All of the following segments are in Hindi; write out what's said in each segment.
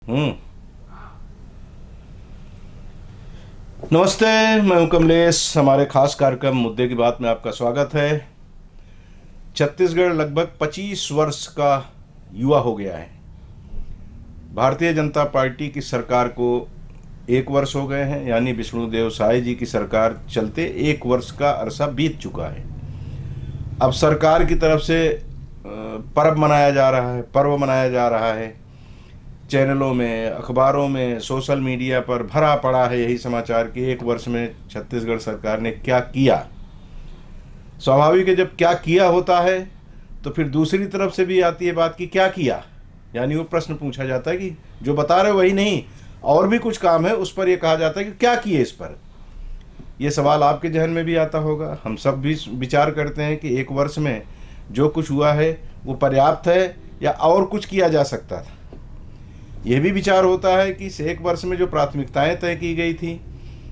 हम्म। नमस्ते, मैं हूं कमलेश। हमारे खास कार्यक्रम मुद्दे की बात में आपका स्वागत है। छत्तीसगढ़ लगभग 25 वर्ष का युवा हो गया है। भारतीय जनता पार्टी की सरकार को 1 वर्ष हो गए हैं, यानी विष्णुदेव साय जी की सरकार चलते 1 वर्ष का अरसा बीत चुका है। अब सरकार की तरफ से पर्व मनाया जा रहा है। चैनलों में, अखबारों में, सोशल मीडिया पर भरा पड़ा है यही समाचार कि 1 वर्ष में छत्तीसगढ़ सरकार ने क्या किया। स्वाभाविक है, जब क्या किया होता है तो फिर दूसरी तरफ से भी आती है बात कि क्या किया, यानी वो प्रश्न पूछा जाता है कि जो बता रहे वही नहीं, और भी कुछ काम है, उस पर यह कहा जाता है कि क्या किए। इस पर यह सवाल आपके जहन में भी आता होगा। हम सब भी विचार करते हैं कि 1 वर्ष में जो कुछ हुआ है वो पर्याप्त है या और कुछ किया जा सकता था। यह भी विचार होता है कि इस 1 वर्ष में जो प्राथमिकताएं तय की गई थी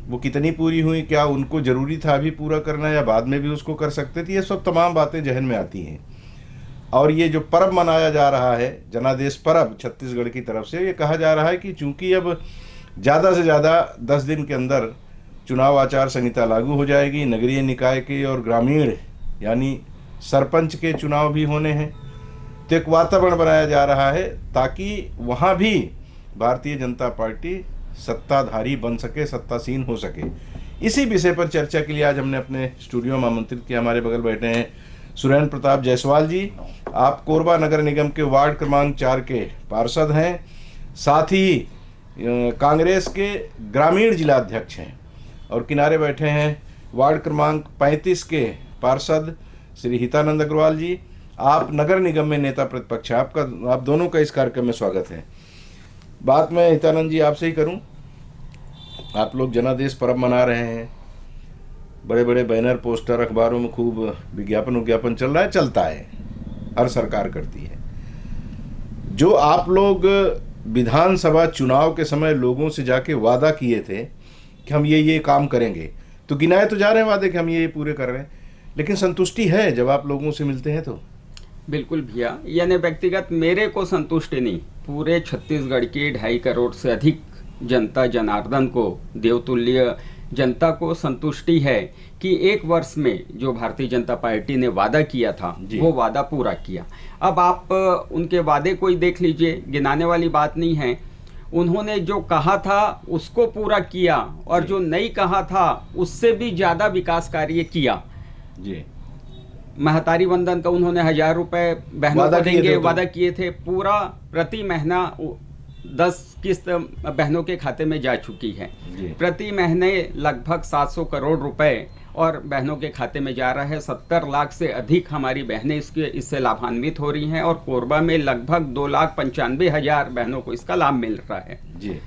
वो कितनी पूरी हुई, क्या उनको ज़रूरी था अभी पूरा करना या बाद में भी उसको कर सकते थे। ये सब तमाम बातें जहन में आती हैं। और ये जो पर्व मनाया जा रहा है, जनादेश पर्व छत्तीसगढ़ की तरफ से, ये कहा जा रहा है कि चूंकि अब ज़्यादा से ज़्यादा 10 दिन के अंदर चुनाव आचार संहिता लागू हो जाएगी, नगरीय निकाय के और ग्रामीण यानी सरपंच के चुनाव भी होने हैं, तो एक वातावरण बनाया जा रहा है ताकि वहाँ भी भारतीय जनता पार्टी सत्ताधारी बन सके, सत्तासीन हो सके। इसी विषय पर चर्चा के लिए आज हमने अपने स्टूडियो में आमंत्रित किया। हमारे बगल बैठे हैं सुरेंद्र प्रताप जायसवाल जी। आप कोरबा नगर निगम के वार्ड क्रमांक 4 के पार्षद हैं, साथ ही कांग्रेस के ग्रामीण जिला अध्यक्ष हैं। और किनारे बैठे हैं वार्ड क्रमांक 35 के पार्षद श्री हितानंद अग्रवाल जी। आप नगर निगम में नेता प्रतिपक्ष हैं। आप दोनों का इस कार्यक्रम में स्वागत है। बात मैं हितानंद जी आपसे ही करूं। आप लोग जनादेश पर्व मना रहे हैं, बड़े बड़े बैनर, पोस्टर, अखबारों में खूब विज्ञापन चल रहा है, चलता है, हर सरकार करती है। जो आप लोग विधानसभा चुनाव के समय लोगों से जाके वादा किए थे कि हम ये काम करेंगे, तो गिनाए तो जा रहे हैं वादे कि हम ये पूरे कर रहे हैं, लेकिन संतुष्टि है जब आप लोगों से मिलते हैं तो? बिल्कुल भैया, यानी व्यक्तिगत मेरे को संतुष्टि नहीं, पूरे छत्तीसगढ़ की 2.5 करोड़ से अधिक जनता जनार्दन को, देवतुल्य जनता को संतुष्टि है कि 1 वर्ष में जो भारतीय जनता पार्टी ने वादा किया था वो वादा पूरा किया। अब आप उनके वादे को ही देख लीजिए, गिनाने वाली बात नहीं है। उन्होंने जो कहा था उसको पूरा किया और जो नहीं कहा था उससे भी ज़्यादा विकास कार्य किया जी। महतारी वंदन का उन्होंने 1000 रुपए बहनों को देंगे वादा किए थे, पूरा प्रति महीना 10 किस्त बहनों के खाते में जा चुकी है। प्रति महीने लगभग 700 करोड़ रुपए और बहनों के खाते में जा रहा है। 70 लाख से अधिक हमारी बहनें इससे लाभान्वित हो रही हैं और कोरबा में लगभग 2,95,000 बहनों को इसका लाभ मिल रहा है जी।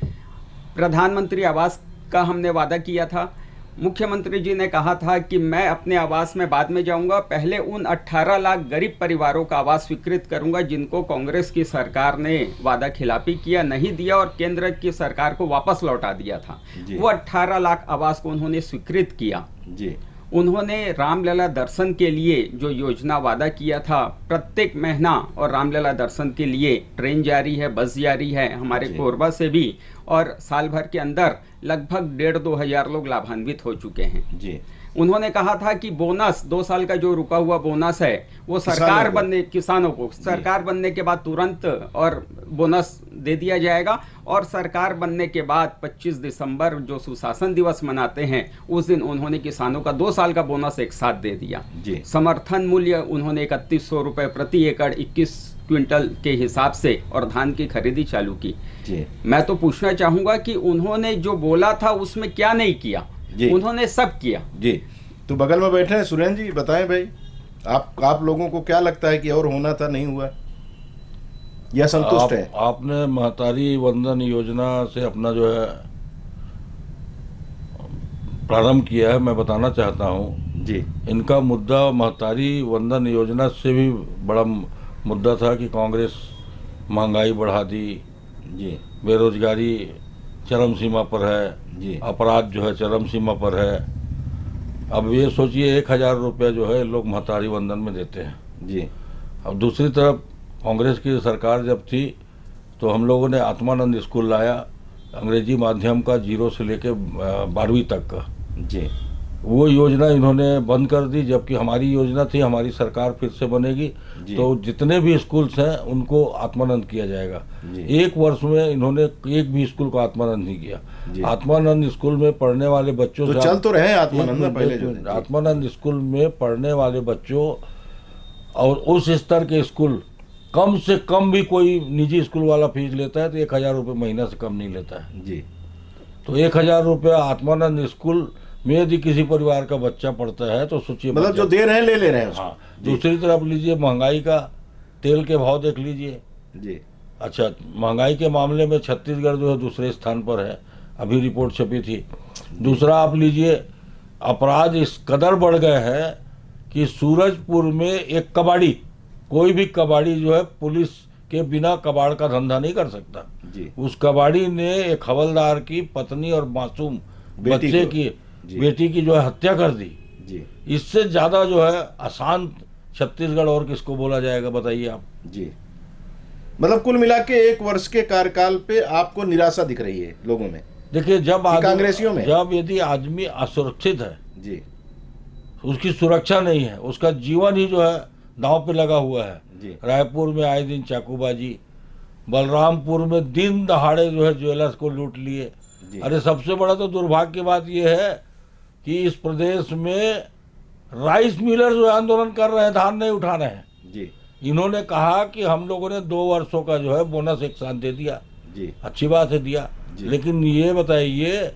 प्रधानमंत्री आवास का हमने वादा किया था। मुख्यमंत्री जी ने कहा था कि मैं अपने आवास में बाद में जाऊंगा, पहले उन 18 लाख गरीब परिवारों का आवास स्वीकृत करूंगा जिनको कांग्रेस की सरकार ने वादा खिलाफी किया, नहीं दिया और केंद्र की सरकार को वापस लौटा दिया था। वो 18 लाख आवास को उन्होंने स्वीकृत किया जी। उन्होंने रामलला दर्शन के लिए जो योजना वादा किया था, प्रत्येक महीना और रामलला दर्शन के लिए ट्रेन जारी है, बस जारी है हमारे कोरबा से भी, और साल भर के अंदर लगभग 1,500-2 हज़ार लोग लाभान्वित हो चुके हैं जी। उन्होंने कहा था कि बोनस, 2 साल का जो रुका हुआ बोनस है वो सरकार बनने, किसानों को सरकार बनने के बाद तुरंत और बोनस दे दिया जाएगा, और सरकार बनने के बाद 25 दिसंबर जो सुशासन दिवस मनाते हैं उस दिन उन्होंने किसानों का 2 साल का बोनस एक साथ दे दिया जी। समर्थन मूल्य उन्होंने 3100 रुपए प्रति एकड़ 21 क्विंटल के हिसाब से और धान की खरीदी चालू की जी। मैं तो पूछना चाहूंगा कि उन्होंने जो बोला था उसमें क्या नहीं किया जी। उन्होंने सब किया जी। तो बगल में बैठे हैं सुरेंद्र जी, बताएं भाई, आप लोगों को क्या लगता है कि और होना था, नहीं हुआ या संतुष्ट है? आपने महतारी वंदन योजना से अपना जो है प्रारंभ किया है, मैं बताना चाहता हूँ जी। इनका मुद्दा महतारी वंदन योजना से भी बड़ा मुद्दा था कि कांग्रेस महंगाई बढ़ा दी जी, बेरोजगारी चरम सीमा पर है जी, अपराध जो है चरम सीमा पर है। अब ये सोचिए 1,000 रुपये जो है लोग महतारी वंदन में देते हैं जी। अब दूसरी तरफ कांग्रेस की सरकार जब थी तो हम लोगों ने आत्मानंद स्कूल लाया, अंग्रेजी माध्यम का 0 से लेके 12वीं तक का। जी। वो योजना इन्होंने बंद कर दी, जबकि हमारी योजना थी हमारी सरकार फिर से बनेगी तो जितने भी स्कूल्स हैं उनको आत्मानंद किया जाएगा। 1 वर्ष में इन्होंने एक भी स्कूल को आत्मानंद नहीं किया। आत्मानंद स्कूल में पढ़ने वाले बच्चों तो से चल तो रहे आत्मानंद में पहले जो आत्मानंद स्कूल में पढ़ने वाले बच्चों और उस स्तर के स्कूल, कम से कम भी कोई निजी स्कूल वाला फीस लेता है तो 1000 रुपये महीना से कम नहीं लेता है जी। तो 1000 रुपये आत्मानंद स्कूल में यदि किसी परिवार का बच्चा पढ़ता है तो सोचिए, मतलब जो दे रहे हैं ले रहे हैं। हाँ, दूसरी तरफ लीजिए महंगाई का, तेल के भाव देख लीजिए जी। अच्छा, महंगाई के मामले में छत्तीसगढ़ जो है दूसरे स्थान पर है, अभी रिपोर्ट छपी थी। दूसरा आप लीजिए, अपराध इस कदर बढ़ गए हैं कि सूरजपुर में एक कबाड़ी, कोई भी कबाड़ी जो है पुलिस के बिना कबाड़ का धंधा नहीं कर सकता जी। उस कबाड़ी ने एक हवलदार की पत्नी और मासूम बच्चे की बेटी की जो है हत्या कर दी जी। इससे ज्यादा जो है आसान छत्तीसगढ़ और किसको बोला जाएगा, बताइए आप जी। मतलब कुल मिला के 1 वर्ष के कार्यकाल पे आपको निराशा दिख रही है लोगों में। देखिए, जब कांग्रेसियों में जब यदि आदमी असुरक्षित है जी, उसकी सुरक्षा नहीं है, उसका जीवन ही जो है दांव पे लगा हुआ है जी। रायपुर में आए दिन चाकूबाजी, बलरामपुर में दिन दहाड़े जो है ज्वेलर्स को लूट लिए। अरे सबसे बड़ा तो दुर्भाग्य की बात यह है कि इस प्रदेश में राइस मिलर जो आंदोलन कर रहे हैं, धान नहीं उठा रहे हैं जी। इन्होंने कहा कि हम लोगों ने 2 वर्षों का जो है बोनस एक साथ दे दिया जी। अच्छी बात है दिया, लेकिन ये बताइए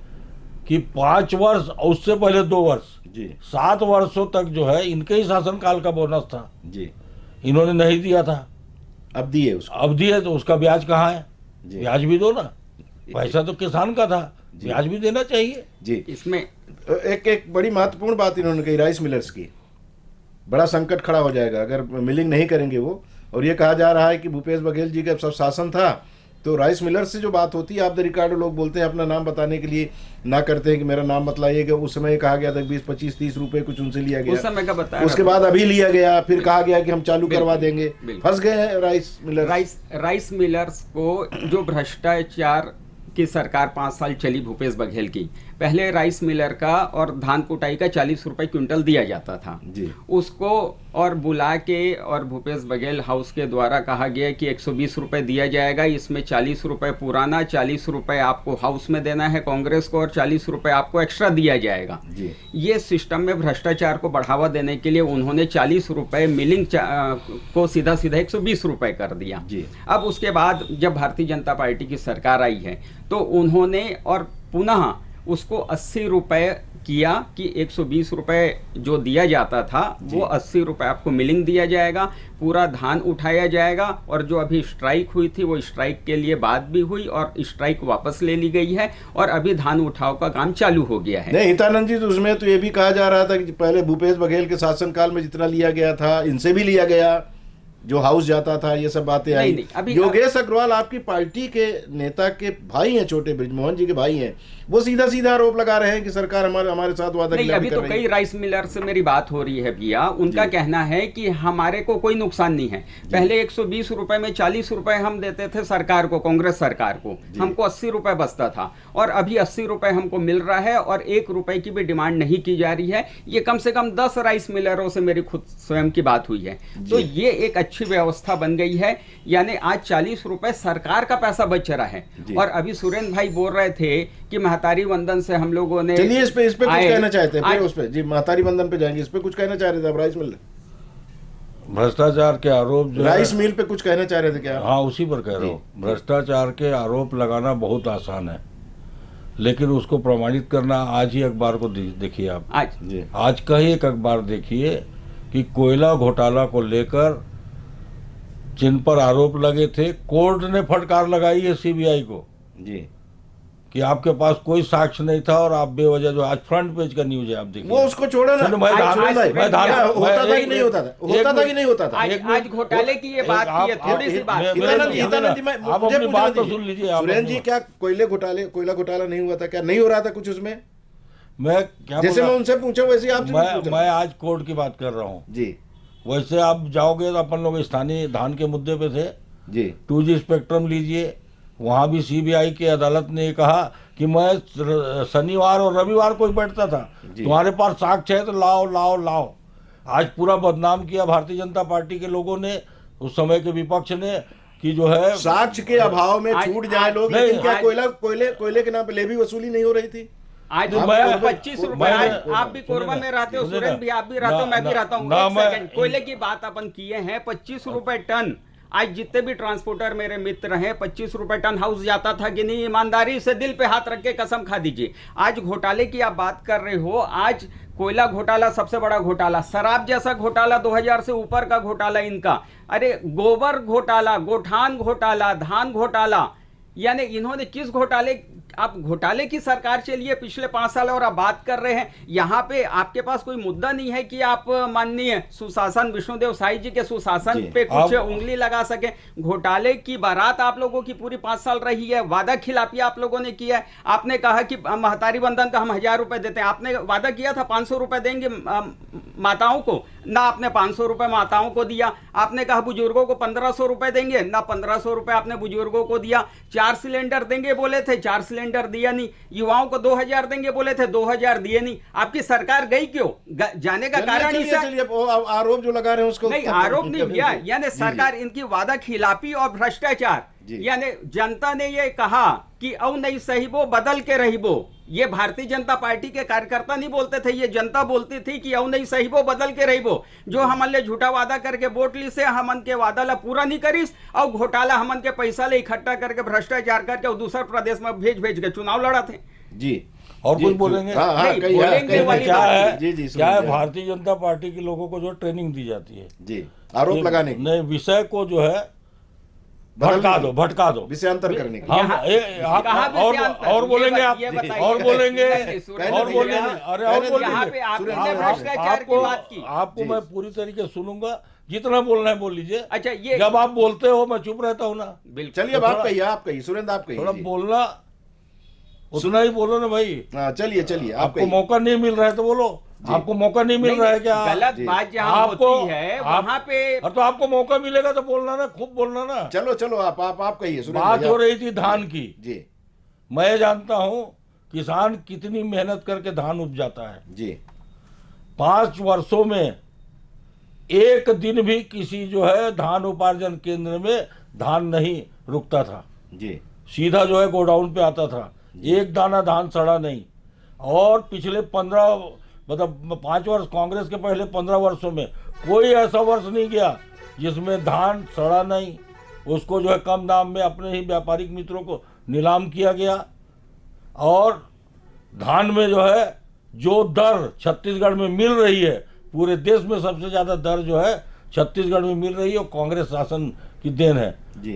कि 5 वर्ष और उससे पहले 2 वर्ष जी, 7 वर्षों तक जो है इनके ही शासनकाल का बोनस था जी। इन्होंने नहीं दिया था, अब दिए उसको। अब दिए तो उसका ब्याज कहाँ है? जी। ब्याज भी दो ना, पैसा तो किसान का था, ब्याज भी देना चाहिए जी। इसमें एक बड़ी महत्वपूर्ण बात इन्होंने कही राइस मिलर्स की, बड़ा संकट खड़ा हो जाएगा अगर मिलिंग नहीं करेंगे वो। और ये कहा जा रहा है कि भूपेश बघेल जी का सब शासन था तो राइस मिलर्स से जो बात होती है, आप द रिकॉर्ड लोग बोलते हैं अपना नाम बताने के लिए ना करते हैं कि मेरा नाम बतलाइएगा। उस समय कहा गया था 20, 25, 30 रुपए कुछ उनसे लिया गया, उस समय का बताया, उसके बाद अभी लिया गया, फिर कहा गया कि हम चालू करवा देंगे। फंस गए हैं राइस मिलर्स। राइस मिलर्स को जो भ्रष्टाचार की सरकार 5 साल चली भूपेश बघेल की, पहले राइस मिलर का और धान कुटाई का 40 रुपए क्विंटल दिया जाता था जी। उसको और बुला के और भूपेश बघेल हाउस के द्वारा कहा गया कि 120 रुपए दिया जाएगा, इसमें 40 रुपए पुराना, 40 रुपए आपको हाउस में देना है कांग्रेस को और 40 रुपए आपको एक्स्ट्रा दिया जाएगा जी। ये सिस्टम में भ्रष्टाचार को बढ़ावा देने के लिए उन्होंने 40 रुपए मिलिंग को सीधा सीधा 120 रुपए कर दिया जी। अब उसके बाद जब भारतीय जनता पार्टी की सरकार आई है तो उन्होंने और पुनः उसको 80 रुपए किया कि 120 रुपए जो दिया जाता था वो 80 रुपए आपको मिलिंग दिया जाएगा, पूरा धान उठाया जाएगा। और जो अभी स्ट्राइक हुई थी वो स्ट्राइक के लिए बात भी हुई और स्ट्राइक वापस ले ली गई है और अभी धान उठाव का काम चालू हो गया है। नहीं हितानंद जी, तो उसमें तो ये भी कहा जा रहा था कि पहले भूपेश बघेल के शासनकाल में जितना लिया गया था इनसे भी लिया गया, जो हाउस जाता था, ये सब बातें आई। योगेश अग्रवाल आपकी पार्टी के नेता के भाई हैं, छोटे बृजमोहन जी के भाई हैं, वो सीधा सीधा आरोप लगा रहे हैं कि सरकार हमारे साथ वादा नहीं। अभी तो कई राइस मिलर से मेरी बात हो रही है भैया, उनका कहना है कि हमारे को कोई नुकसान नहीं है। पहले 120 रुपए में 40 रुपए हम देते थे सरकार को, कांग्रेस सरकार को, हमको 80 रुपए बचता था और अभी 80 रुपए हमको मिल रहा है और 1 रुपए की भी डिमांड नहीं की जा रही है। ये कम से कम 10 राइस मिलरों से मेरी खुद स्वयं की बात हुई है। तो ये एक अच्छी व्यवस्था बन गई है, यानी आज 40 रुपए सरकार का पैसा बच रहा है। और अभी सुरेंद्र भाई बोल रहे थे कि महतारी वंदन से हम लोगों ने, चलिए इस पे कुछ कहना चाहते हैं, उस पे जी महतारी वंदन पे जाएंगे, इस पे कुछ कहना चाह रहे थे आप? राइस मिल भ्रष्टाचार के आरोप जो राइस मिल पे कुछ कहना चाह रहे थे क्या? हाँ, उसी पर कह रहा हूँ। भ्रष्टाचार के आरोप लगाना बहुत आसान है, लेकिन उसको प्रमाणित करना, आज ही अखबार को देखिए आप, आज का ही एक अखबार देखिए कि कोयला घोटाला को लेकर जिन पर आरोप लगे थे, कोर्ट ने फटकार लगाई है सीबीआई को जी कि आपके पास कोई साक्ष्य नहीं था और आप बेवजह, जो आज फ्रंट पेज का न्यूज है आप देखिए। वो उसको छोड़ो ना, होता था कि नहीं होता था, होता था कि नहीं होता था। आज घोटाले की ये बात की है, थोड़ी सी बात। आप अपनी बात तो सुन लीजिए। सुरेंद्र जी, क्या कोयला घोटाला नहीं हुआ था? क्या नहीं हो रहा था कुछ उसमें? मैं क्या, जैसे मैं उनसे पूछा वैसे आप, मैं आज कोर्ट की बात कर रहा हूँ जी। वैसे आप जाओगे तो अपन लोग स्थानीय धान के मुद्दे पे थे, जी 2G स्पेक्ट्रम लीजिए, वहाँ भी सीबीआई की अदालत ने कहा कि मैं शनिवार और रविवार को ही बैठता था, तुम्हारे पास साक्ष्य है तो लाओ लाओ लाओ। आज पूरा बदनाम किया भारतीय जनता पार्टी के लोगों ने, उस समय के विपक्ष ने, कि जो है साक्ष्य के अभाव में छूट जाए लोग, नहीं, लेकिन क्या कोयले के नाम पे लेवी वसूली नहीं हो रही थी? आज तो तो मैं- 25 रुपए, मैं- आज आप भी कोरबा में रहते हो, सुनिए सुरेंद्र ना, भी, आप भी रहते हो, ना- मैं भी ना- रहता हूँ। ना एक मैं- सेकंड, कोयले की बात अपन किए हैं, 25 रुपए टन। आज जितने भी ट्रांसपोर्टर मेरे मित्र हैं, 25 रुपए टन हाउस जाता था कि नहीं? ईमानदारी से दिल पे हाथ रख के कसम खा दीजिए। आज घोटाले की आप बात कर रहे हो, आज कोयला घोटाला सबसे बड़ा घोटाला, शराब जैसा घोटाला 2000 से ऊपर का घोटाला इनका, अरे गोबर घोटाला, गोठान घोटाला, धान घोटाला, यानी इन्होंने किस घोटाले, आप घोटाले की सरकार चलिए पिछले 5 साल और आप बात कर रहे हैं। यहाँ पे आपके पास कोई मुद्दा नहीं है कि आप माननीय सुशासन विष्णुदेव साई जी के सुशासन पे कुछ उंगली लगा सके। घोटाले की बारात आप लोगों की पूरी 5 साल रही है, वादा खिलाफी आप लोगों ने किया है। आपने कहा कि महतारी वंदन का हम 1000 रुपए देते हैं, आपने वादा किया था 500 रुपए देंगे माताओं को, ना आपने 500 रुपए माताओं को दिया। आपने कहा बुजुर्गों को 1500 रुपए देंगे, ना 1500 रुपए आपने बुजुर्गों को दिया। 4 सिलेंडर देंगे बोले थे, 4 सिलेंडर दिया नहीं। युवाओं को 2000 देंगे बोले थे, 2000 दिए नहीं। आपकी सरकार गई क्यों? जाने का कारण आरोप जो लगा रहे हैं उसको नहीं, आरोप नहीं भैया, यानी सरकार इनकी वादा खिलाफी और भ्रष्टाचार, यानी जनता ने ये कहा कि औ नहीं सहीबो बदल के रहीबो। ये भारतीय जनता पार्टी के कार्यकर्ता नहीं बोलते थे, ये जनता बोलती थी कि औ नहीं सहीबो बदल के रहीबो। जो हमन ले झूठा वादा करके वोट ली से हमन के वादा ला पूरा नहीं करीस, और घोटाला हमन के पैसा ले इकट्ठा करके भ्रष्टाचार करके और दूसरे प्रदेश में भेज के चुनाव लड़ा थे जी। और कुछ बोलेंगे? क्या है, भारतीय जनता पार्टी के लोगों को जो ट्रेनिंग दी जाती है जी आरोप लगाने की, नहीं, विषय को जो है भटका दो विषयांतर करने की। हम और बोलेंगे आप, और बोलेंगे, अरे और बोलेंगे, आपको मैं पूरी तरीके से सुनूंगा, जितना बोलना है बोल लीजिए। अच्छा, ये जब आप बोलते हो मैं चुप रहता हूँ ना। चलिए अब आप कहिए, सुरेंद्र आप कहिए। थोड़ा बोलना, उतना ही बोलो ना भाई। चलिए आपको मौका नहीं मिल रहा है तो बोलो, आपको मौका नहीं मिल रहा है क्या? गलत बात जहाँ होती है वहाँ पे, और तो आपको मौका मिलेगा तो बोलना ना, खूब बोलना ना। चलो आप कहिए। बात हो रही थी धान की जी। मैं जानता हूँ किसान कितनी मेहनत करके धान उपजाता है जी। 5 वर्षों में एक दिन भी किसी जो है धान उपार्जन केंद्र में धान नहीं रुकता था जी, सीधा जो है गोडाउन पे आता था, एक दाना धान सड़ा नहीं। और पिछले 5 वर्ष, कांग्रेस के पहले 15 वर्षों में कोई ऐसा वर्ष नहीं गया जिसमें धान सड़ा नहीं। उसको जो है कम दाम में अपने ही व्यापारिक मित्रों को नीलाम किया गया। और धान में जो है जो दर छत्तीसगढ़ में मिल रही है, पूरे देश में सबसे ज्यादा दर जो है छत्तीसगढ़ में मिल रही है, और कांग्रेस शासन की देन है।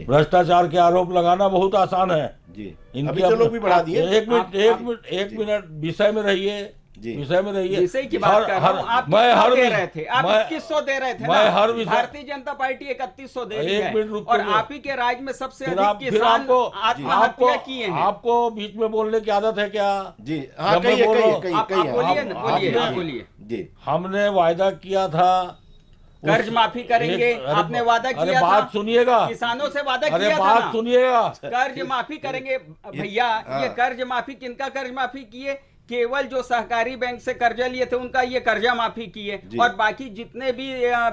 भ्रष्टाचार के आरोप लगाना बहुत आसान है जी। इनके तो लोग भी बढ़ा दिए। एक मिनट विषय में रहिए, विषय में रहिए। विषय की बात कर रहा हूं, आप मैं हर दे रहे थे, आप 2100 दे रहे थे मैं ना? हर विषय, भारतीय जनता पार्टी 3100 दे रही है, मिनट रुक और जाइए। आप ही के राज में सबसे फिर अधिक किसान आत्महत्या किए हैं। आपको बीच में बोलने की आदत है क्या? जी जब मैं बोल रहा हूं, आप बोलिए। जी। हमने वायदा किया था कर्ज माफी करेंगे, आपने वादा किया था। अरे बात सुनिएगा, किसानों से वादा किया था। अरे बात सुनिएगा, कर्ज माफी करेंगे भैया। ये कर्ज माफी, किनका कर्ज माफी किए? केवल जो सहकारी बैंक से कर्जा लिए थे उनका ये कर्जा माफी किए, और बाकी जितने भी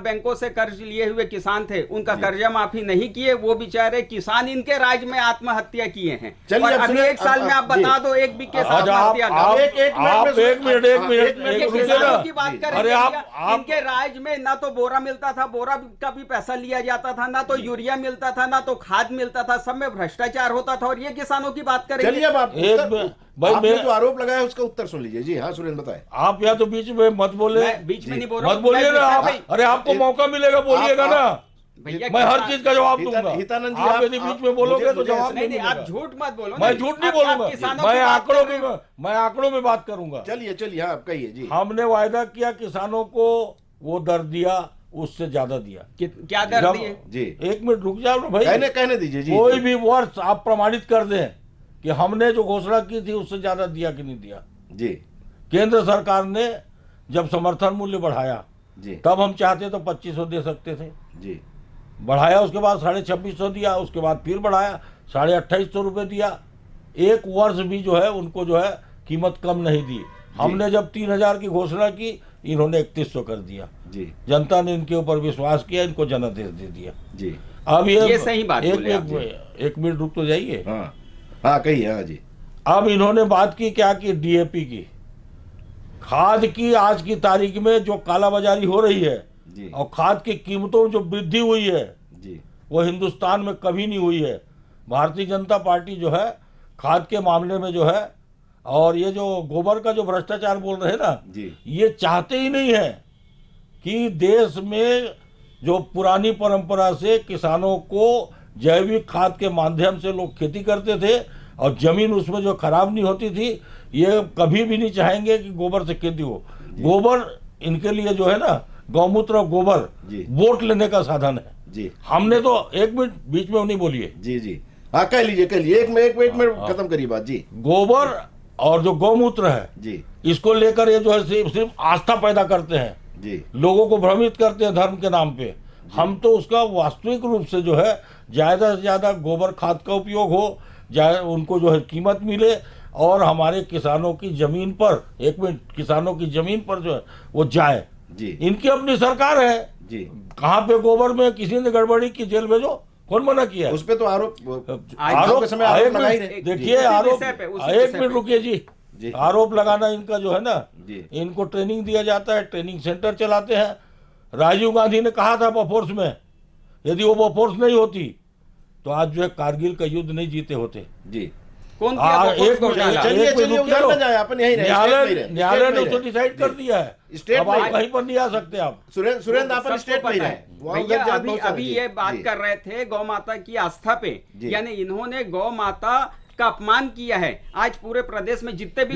बैंकों से कर्ज लिए हुए किसान थे उनका कर्जा माफी नहीं किए। वो बेचारे किसान इनके राज में आत्महत्या किए हैं। और अभी 1 साल में आप बता दो एक भी केस आत्महत्या की बात करें। अरे इनके राज में ना तो बोरा मिलता था, बोरा का भी पैसा लिया जाता था, ना तो यूरिया मिलता था, ना तो खाद मिलता था, सब में भ्रष्टाचार होता था। और ये किसानों की बात करेंगे। चलिए अब आपने जो आरोप लगाया है उसका उत्तर सुन लीजिए। जी हाँ सुरेंद्र बताएं। आप या तो बीच में मत बोले, बीच में नहीं बोल रहा, मत बोलिए ना आप। अरे आपको मौका मिलेगा, बोलिएगा ना, मैं हर चीज का जवाब दूंगा। हितानंद जी, आप यदि बीच में बोलोगे तो जवाब नहीं नहीं, आप झूठ मत बोलो। मैं झूठ नहीं बोलूंगा, मैं आंकड़ों में बात करूंगा। चलिए हाँ आप कहिए। जी। हमने वायदा किया किसानों को, वो दर दिया, उससे ज्यादा दिया। क्या दर दिए? जी 1 मिनट रुक जाओ ना भाई, कहने दीजिए। जी। कोई भी वर्ष आप प्रमाणित कर दें कि हमने जो घोषणा की थी उससे ज्यादा दिया कि नहीं दिया। जी। केंद्र सरकार ने जब समर्थन मूल्य बढ़ाया जी, तब हम चाहते तो 2500 दे सकते थे। जी। बढ़ाया, उसके बाद 2650 दिया, उसके बाद फिर बढ़ाया 2850 रुपये दिया। एक वर्ष भी जो है उनको जो है कीमत कम नहीं दी। हमने जब 3000 की घोषणा की, इन्होंने 3100 कर दिया जी। जनता ने इनके ऊपर विश्वास किया, इनको जनादेश दे दिया जी। अब ये सही बात बोले आप। एक मिनट रुक तो जाइए। हाँ कहिए। हाँ जी। अब इन्होंने बात की क्या की, डीएपी की, खाद की। आज की तारीख में जो कालाबाजारी हो रही है जी, और खाद की कीमतों में जो वृद्धि हुई है जी, वो हिंदुस्तान में कभी नहीं हुई है। भारतीय जनता पार्टी जो है खाद के मामले में जो है, और ये जो गोबर का जो भ्रष्टाचार बोल रहे हैं ना जी, ये चाहते ही नहीं है कि देश में जो पुरानी परंपरा से किसानों को जैविक खाद के माध्यम से लोग खेती करते थे और जमीन उसमें जो खराब नहीं होती थी, ये कभी भी नहीं चाहेंगे कि गोबर से खेती हो। गोबर इनके लिए जो है ना, गौमूत्र और गोबर वोट लेने का साधन है जी। हमने तो एक मिनट बीच में नहीं बोलिए जी जी। हाँ कह लीजिए एक मिनट खत्म करिए बात जी। गोबर और जो गौमूत्र है जी, इसको लेकर ये जो है सिर्फ आस्था पैदा करते हैं जी, लोगों को भ्रमित करते हैं धर्म के नाम पे। हम तो उसका वास्तविक रूप से जो है ज्यादा से ज्यादा गोबर खाद का उपयोग हो, उनको जो है कीमत मिले, और हमारे किसानों की जमीन पर, एक मिनट, किसानों की जमीन पर जो है वो जाए जी। इनकी अपनी सरकार है जी, कहाँ पे गोबर में किसी ने गड़बड़ी की जेल भेजो, कौन मना किया? उस पे तो आरोप देखिए, आरोप, एक मिनट रुकिए जी। आरोप लगाना इनका जो है ना, इनको ट्रेनिंग दिया जाता है, ट्रेनिंग सेंटर चलाते हैं। राजीव गांधी ने कहा था बफोर्स में, यदि वो बफोर्स नहीं होती तो आज जो है कारगिल का युद्ध नहीं जीते होते जी। न्यायालय ने उसको डिसाइड कर दिया है, अब आप कहीं पर नहीं आ सकते। आप सुरेंद्र अपन स्टेट में भैया अभी ये बात कर रहे थे गौ माता की आस्था पे, यानी इन्होंने गौ माता का अपमान किया है। आज पूरे प्रदेश में जितने भी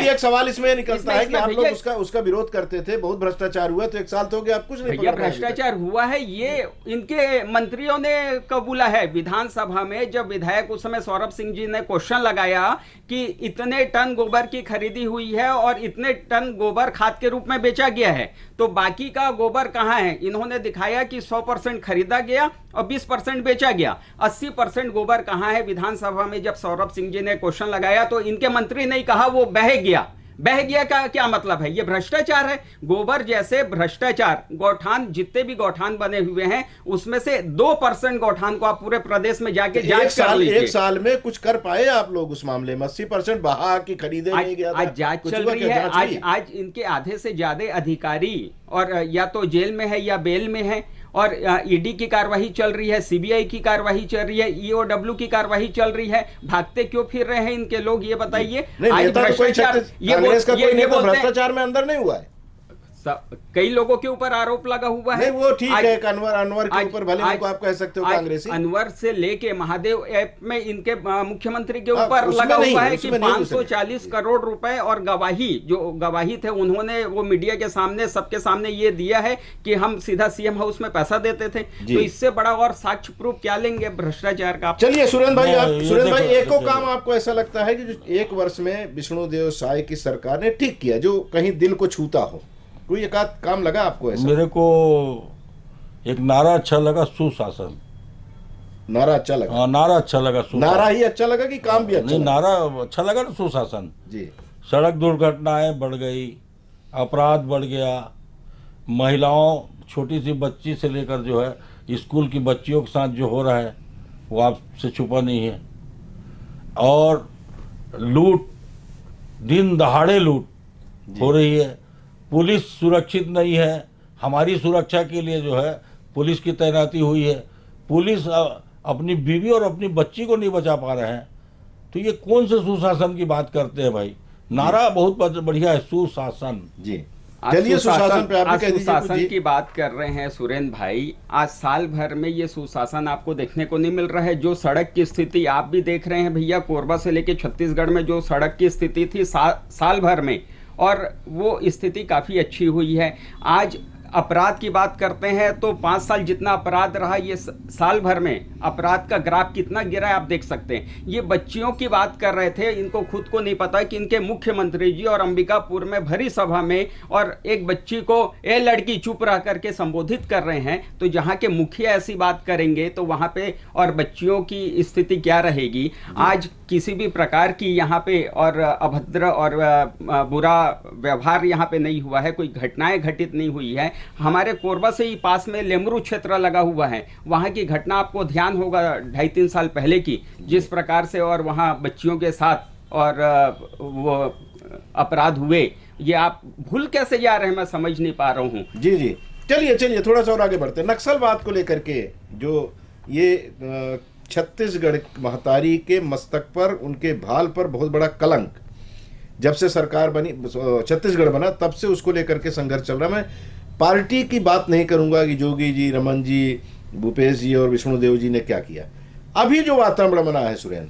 एक सवाल इसमें निकलता है कि आप लोग उसका विरोध करते थे, बहुत भ्रष्टाचार हुआ, तो एक साल तो हो गया, आप कुछ नहीं। भैया भ्रष्टाचार हुआ है, ये इनके मंत्रियों ने कबूला है। विधानसभा में जब विधायक उस समय सौरभ सिंह जी ने क्वेश्चन लगाया कि इतने टन गोबर की खरीदी हुई है और इतने टन गोबर खाद के रूप में बेचा गया है, तो बाकी का गोबर कहाँ है? इन्होंने दिखाया कि 100% खरीदा गया और 20% बेचा गया। 80% गोबर कहाँ है? विधानसभा में जब सौरभ सिंह जी ने क्वेश्चन लगाया तो इनके मंत्री ने कहा वो बह गया। बह गया का क्या मतलब है? ये भ्रष्टाचार है। गोबर जैसे भ्रष्टाचार, गौठान, जितने भी गौठान बने हुए हैं उसमें से 2% गौठान को आप पूरे प्रदेश में जाके जांच कर लीजिए। एक साल में कुछ कर पाए आप लोग उस मामले में? 80% बहा की खरीदे नहीं गया था। आज जांच चल रही है। आज इनके आधे से ज्यादा अधिकारी और या तो जेल में है या बेल में है, और ईडी की कार्रवाई चल रही है, सीबीआई की कार्रवाई चल रही है, ईओडब्ल्यू की कार्रवाई चल रही है। भागते क्यों फिर रहे हैं इनके लोग, ये बताइए। भ्रष्टाचार में अंदर नहीं हुआ है, कई लोगों के ऊपर आरोप लगा हुआ है। नहीं वो ठीक है, अनवर के ऊपर भले उनको आप कह सकते हो कांग्रेसी। अनवर से लेके महादेव ऐप में इनके मुख्यमंत्री के ऊपर लगा हुआ है कि 540 करोड़ रुपए और गवाही, जो गवाही थे उन्होंने वो मीडिया के सामने, सबके सामने ये दिया है कि हम सीधा सीएम हाउस में पैसा देते थे। तो इससे बड़ा और साक्ष्य प्रूफ क्या लेंगे भ्रष्टाचार का? चलिए सुरेंद्र भाई, एक काम आपको ऐसा लगता है कि जो 1 वर्ष में विष्णुदेव साय की सरकार ने ठीक किया, जो कहीं दिल को छूता हो, कोई एक आध काम लगा आपको ऐसा? मेरे को एक नारा अच्छा लगा, सुशासन। नारा अच्छा लगा? हाँ, नारा अच्छा लगा। नारा ही अच्छा लगा कि काम भी अच्छा? नहीं, नारा अच्छा लगा ना, सुशासन जी। सड़क दुर्घटनाएं बढ़ गई, अपराध बढ़ गया, महिलाओं, छोटी सी बच्ची से लेकर जो है स्कूल की बच्चियों के साथ जो हो रहा है वो आपसे छुपा नहीं है, और लूट, दिन दहाड़े लूट हो रही है। पुलिस सुरक्षित नहीं है। हमारी सुरक्षा के लिए जो है पुलिस की तैनाती हुई है, पुलिस अपनी बीवी और अपनी बच्ची को नहीं बचा पा रहे हैं, तो ये कौन से सुशासन की बात करते हैं भाई? नारा बहुत बढ़िया है, सुशासन जी। चलिए सुशासन पे आप सुशासन की बात कर रहे हैं सुरेंद्र भाई। आज साल भर में ये सुशासन आपको देखने को नहीं मिल रहा है। जो सड़क की स्थिति आप भी देख रहे हैं भैया, कोरबा से लेके छत्तीसगढ़ में जो सड़क की स्थिति थी साल भर में, और वो स्थिति काफ़ी अच्छी हुई है। आज अपराध की बात करते हैं तो 5 साल जितना अपराध रहा, ये साल भर में अपराध का ग्राफ कितना गिरा है आप देख सकते हैं। ये बच्चियों की बात कर रहे थे, इनको खुद को नहीं पता कि इनके मुख्यमंत्री जी और अंबिकापुर में भरी सभा में और एक बच्ची को ए लड़की चुप रह करके संबोधित कर रहे हैं। तो जहाँ के मुखिया ऐसी बात करेंगे तो वहाँ पे और बच्चियों की स्थिति क्या रहेगी। आज किसी भी प्रकार की यहाँ पे और अभद्र और बुरा व्यवहार यहाँ पे नहीं हुआ है, कोई घटनाएं घटित नहीं हुई है। हमारे कोरबा से ही पास में लेमरू क्षेत्र लगा हुआ है, वहाँ की घटना आपको ध्यान होगा 2.5-3 साल पहले की, जिस प्रकार से और वहाँ बच्चियों के साथ और वो अपराध हुए, ये आप भूल कैसे जा रहे हैं, मैं समझ नहीं पा रहा हूँ। जी जी, चलिए थोड़ा सा और आगे बढ़ते हैं। नक्सलवाद को लेकर के जो ये छत्तीसगढ़ महतारी के मस्तक पर, उनके भाल पर बहुत बड़ा कलंक, जब से सरकार बनी, छत्तीसगढ़ बना, तब से उसको लेकर के संघर्ष चल रहा है। मैं पार्टी की बात नहीं करूंगा कि जोगी जी, रमन जी, भूपेश जी और विष्णुदेव जी ने क्या किया। अभी जो वातावरण बना है सुरेंद्र,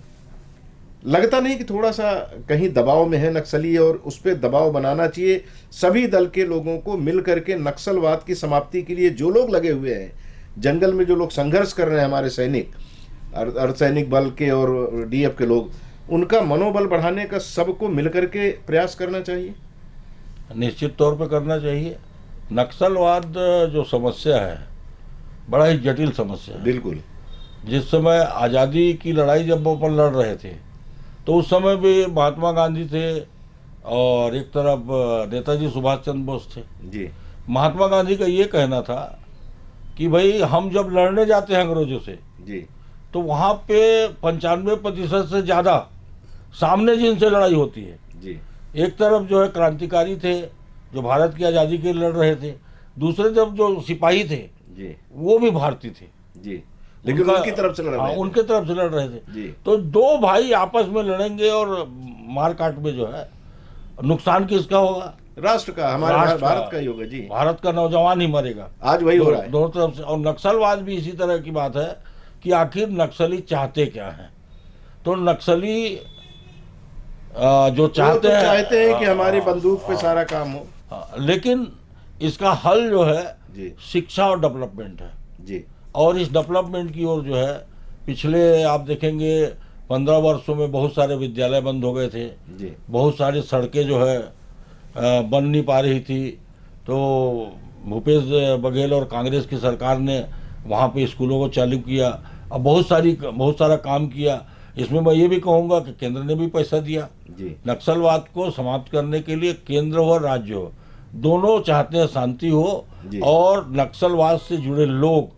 लगता नहीं कि थोड़ा सा कहीं दबाव में है नक्सली, और उस पर दबाव बनाना चाहिए सभी दल के लोगों को मिल करके। नक्सलवाद की समाप्ति के लिए जो लोग लगे हुए हैं, जंगल में जो लोग संघर्ष कर रहे हैं, हमारे सैनिक, अर्धसैनिक बल के और डीएफ के लोग, उनका मनोबल बढ़ाने का सबको मिलकर के प्रयास करना चाहिए। निश्चित तौर पे करना चाहिए। नक्सलवाद जो समस्या है बड़ा ही जटिल समस्या है। बिल्कुल। जिस समय आज़ादी की लड़ाई जब वो अपन लड़ रहे थे तो उस समय भी महात्मा गांधी थे और एक तरफ नेताजी सुभाष चंद्र बोस थे जी। महात्मा गांधी का ये कहना था कि भाई हम जब लड़ने जाते हैं अंग्रेजों से जी, तो वहाँ पे 95% से ज़्यादा सामने जिनसे लड़ाई होती है जी। एक तरफ जो है क्रांतिकारी थे जो भारत की आज़ादी के लिए लड़ रहे थे, दूसरे तरफ जो सिपाही थे जी, वो भी भारतीय थे जी, लेकिन उनकी तरफ से लड़ रहे थे। उनके तरफ से लड़ रहे थे जी। तो दो भाई आपस में लड़ेंगे और मार काट में जो है नुकसान किसका होगा? राष्ट्र का, हमारे भारत का ही होगा जी। भारत का नौजवान ही मरेगा। आज वही हो रहा है दोनों तरफ से। और नक्सलवाद भी इसी तरह की बात है कि आखिर नक्सली चाहते क्या हैं। तो नक्सली जो चाहते हैं कि हमारी बंदूक पे सारा काम हो। लेकिन इसका हल जो है जी, शिक्षा और डेवलपमेंट है जी। और इस डेवलपमेंट की ओर जो है पिछले आप देखेंगे 15 वर्षों में बहुत सारे विद्यालय बंद हो गए थे जी। बहुत सारी सड़कें जो है बन नहीं पा रही थी। तो भूपेश बघेल और कांग्रेस की सरकार ने वहाँ पे स्कूलों को चालू किया और बहुत सारा काम किया। इसमें मैं ये भी कहूँगा कि केंद्र ने भी पैसा दिया जी। नक्सलवाद को समाप्त करने के लिए। केंद्र हो राज्य हो दोनों चाहते हैं शांति हो और नक्सलवाद से जुड़े लोग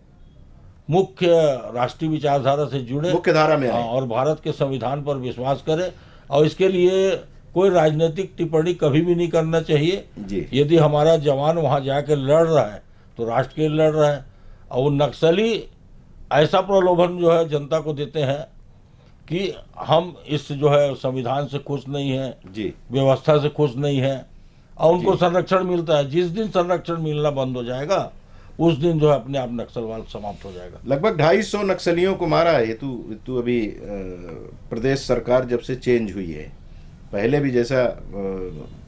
मुख्य राष्ट्रीय विचारधारा से जुड़े, मुख्य धारा में आए और भारत के संविधान पर विश्वास करें। और इसके लिए कोई राजनीतिक टिप्पणी कभी भी नहीं करना चाहिए जी। यदि हमारा जवान वहाँ जाकर लड़ रहा है तो राष्ट्र के लिए लड़ रहा है। और वो नक्सली ऐसा प्रलोभन जो है जनता को देते हैं कि हम इस जो है संविधान से खुश नहीं हैं जी, व्यवस्था से खुश नहीं है और उनको संरक्षण मिलता है। जिस दिन संरक्षण मिलना बंद हो जाएगा उस दिन जो है अपने आप नक्सलवाद समाप्त हो जाएगा। लगभग 250 नक्सलियों को मारा है। तू अभी प्रदेश सरकार जब से चेंज हुई है, पहले भी जैसा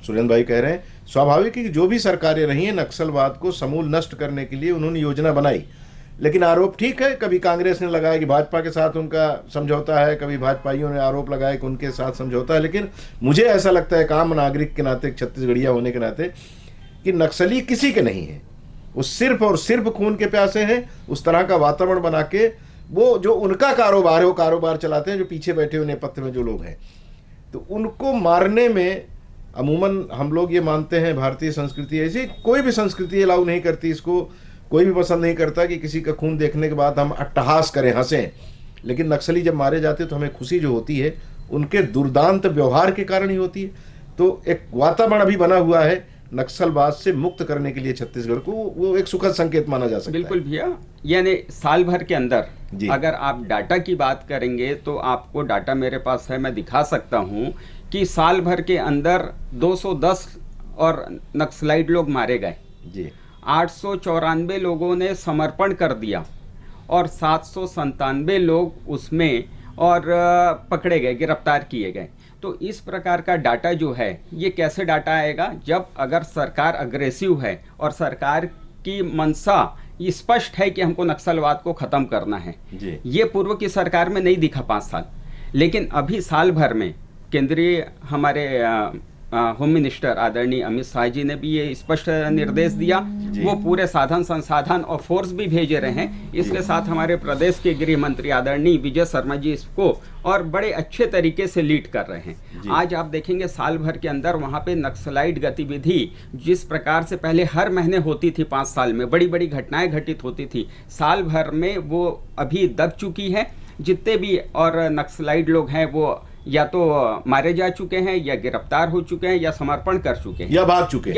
सुरेंद्र भाई कह रहे हैं, स्वाभाविक है कि जो भी सरकारें रही हैं नक्सलवाद को समूल नष्ट करने के लिए उन्होंने योजना बनाई। लेकिन आरोप ठीक है, कभी कांग्रेस ने लगाया कि भाजपा के साथ उनका समझौता है, कभी भाजपाइयों ने आरोप लगाया कि उनके साथ समझौता है। लेकिन मुझे ऐसा लगता है, आम नागरिक के नाते, छत्तीसगढ़िया होने के नाते, कि नक्सली किसी के नहीं है। वो सिर्फ और सिर्फ खून के प्यासे हैं। उस तरह का वातावरण बना के वो जो उनका कारोबार है वो कारोबार चलाते हैं, जो पीछे बैठे हुए नेपथ्य में जो लोग हैं। तो उनको मारने में अमूमन हम लोग ये मानते हैं, भारतीय संस्कृति ऐसी, कोई भी संस्कृति अलाउ नहीं करती, इसको कोई भी पसंद नहीं करता कि किसी का खून देखने के बाद हम अट्टहास करें, हंसें। लेकिन नक्सली जब मारे जाते हैं तो हमें खुशी जो होती है उनके दुर्दांत व्यवहार के कारण ही होती है। तो एक वातावरण अभी बना हुआ है नक्सलवाद से मुक्त करने के लिए छत्तीसगढ़ को, वो एक सुखद संकेत माना जा सकता है। बिल्कुल भैया, यानी साल भर के अंदर अगर आप डाटा की बात करेंगे तो आपको डाटा मेरे पास है, मैं दिखा सकता हूं कि साल भर के अंदर 210 और नक्सलाइट लोग मारे गए जी। 894 लोगों ने समर्पण कर दिया और 797 लोग उसमें और पकड़े गए, गिरफ्तार किए गए। तो इस प्रकार का डाटा जो है, ये कैसे डाटा आएगा? जब अगर सरकार अग्रेसिव है और सरकार की मंशा स्पष्ट है कि हमको नक्सलवाद को खत्म करना है। ये पूर्व की सरकार में नहीं दिखा 5 साल, लेकिन अभी साल भर में केंद्रीय हमारे होम मिनिस्टर आदरणीय अमित शाह जी ने भी ये स्पष्ट निर्देश दिया। वो पूरे साधन संसाधन और फोर्स भी भेजे रहे हैं। इसके साथ हमारे प्रदेश के गृह मंत्री आदरणीय विजय शर्मा जी इसको और बड़े अच्छे तरीके से लीड कर रहे हैं। आज आप देखेंगे साल भर के अंदर वहाँ पे नक्सलाइट गतिविधि जिस प्रकार से पहले हर महीने होती थी, 5 साल में बड़ी बड़ी घटनाएं घटित होती थी, साल भर में वो अभी दब चुकी है। जितने भी और नक्सलाइट लोग हैं वो या तो मारे जा चुके हैं या गिरफ्तार हो चुके हैं या समर्पण कर चुके हैं या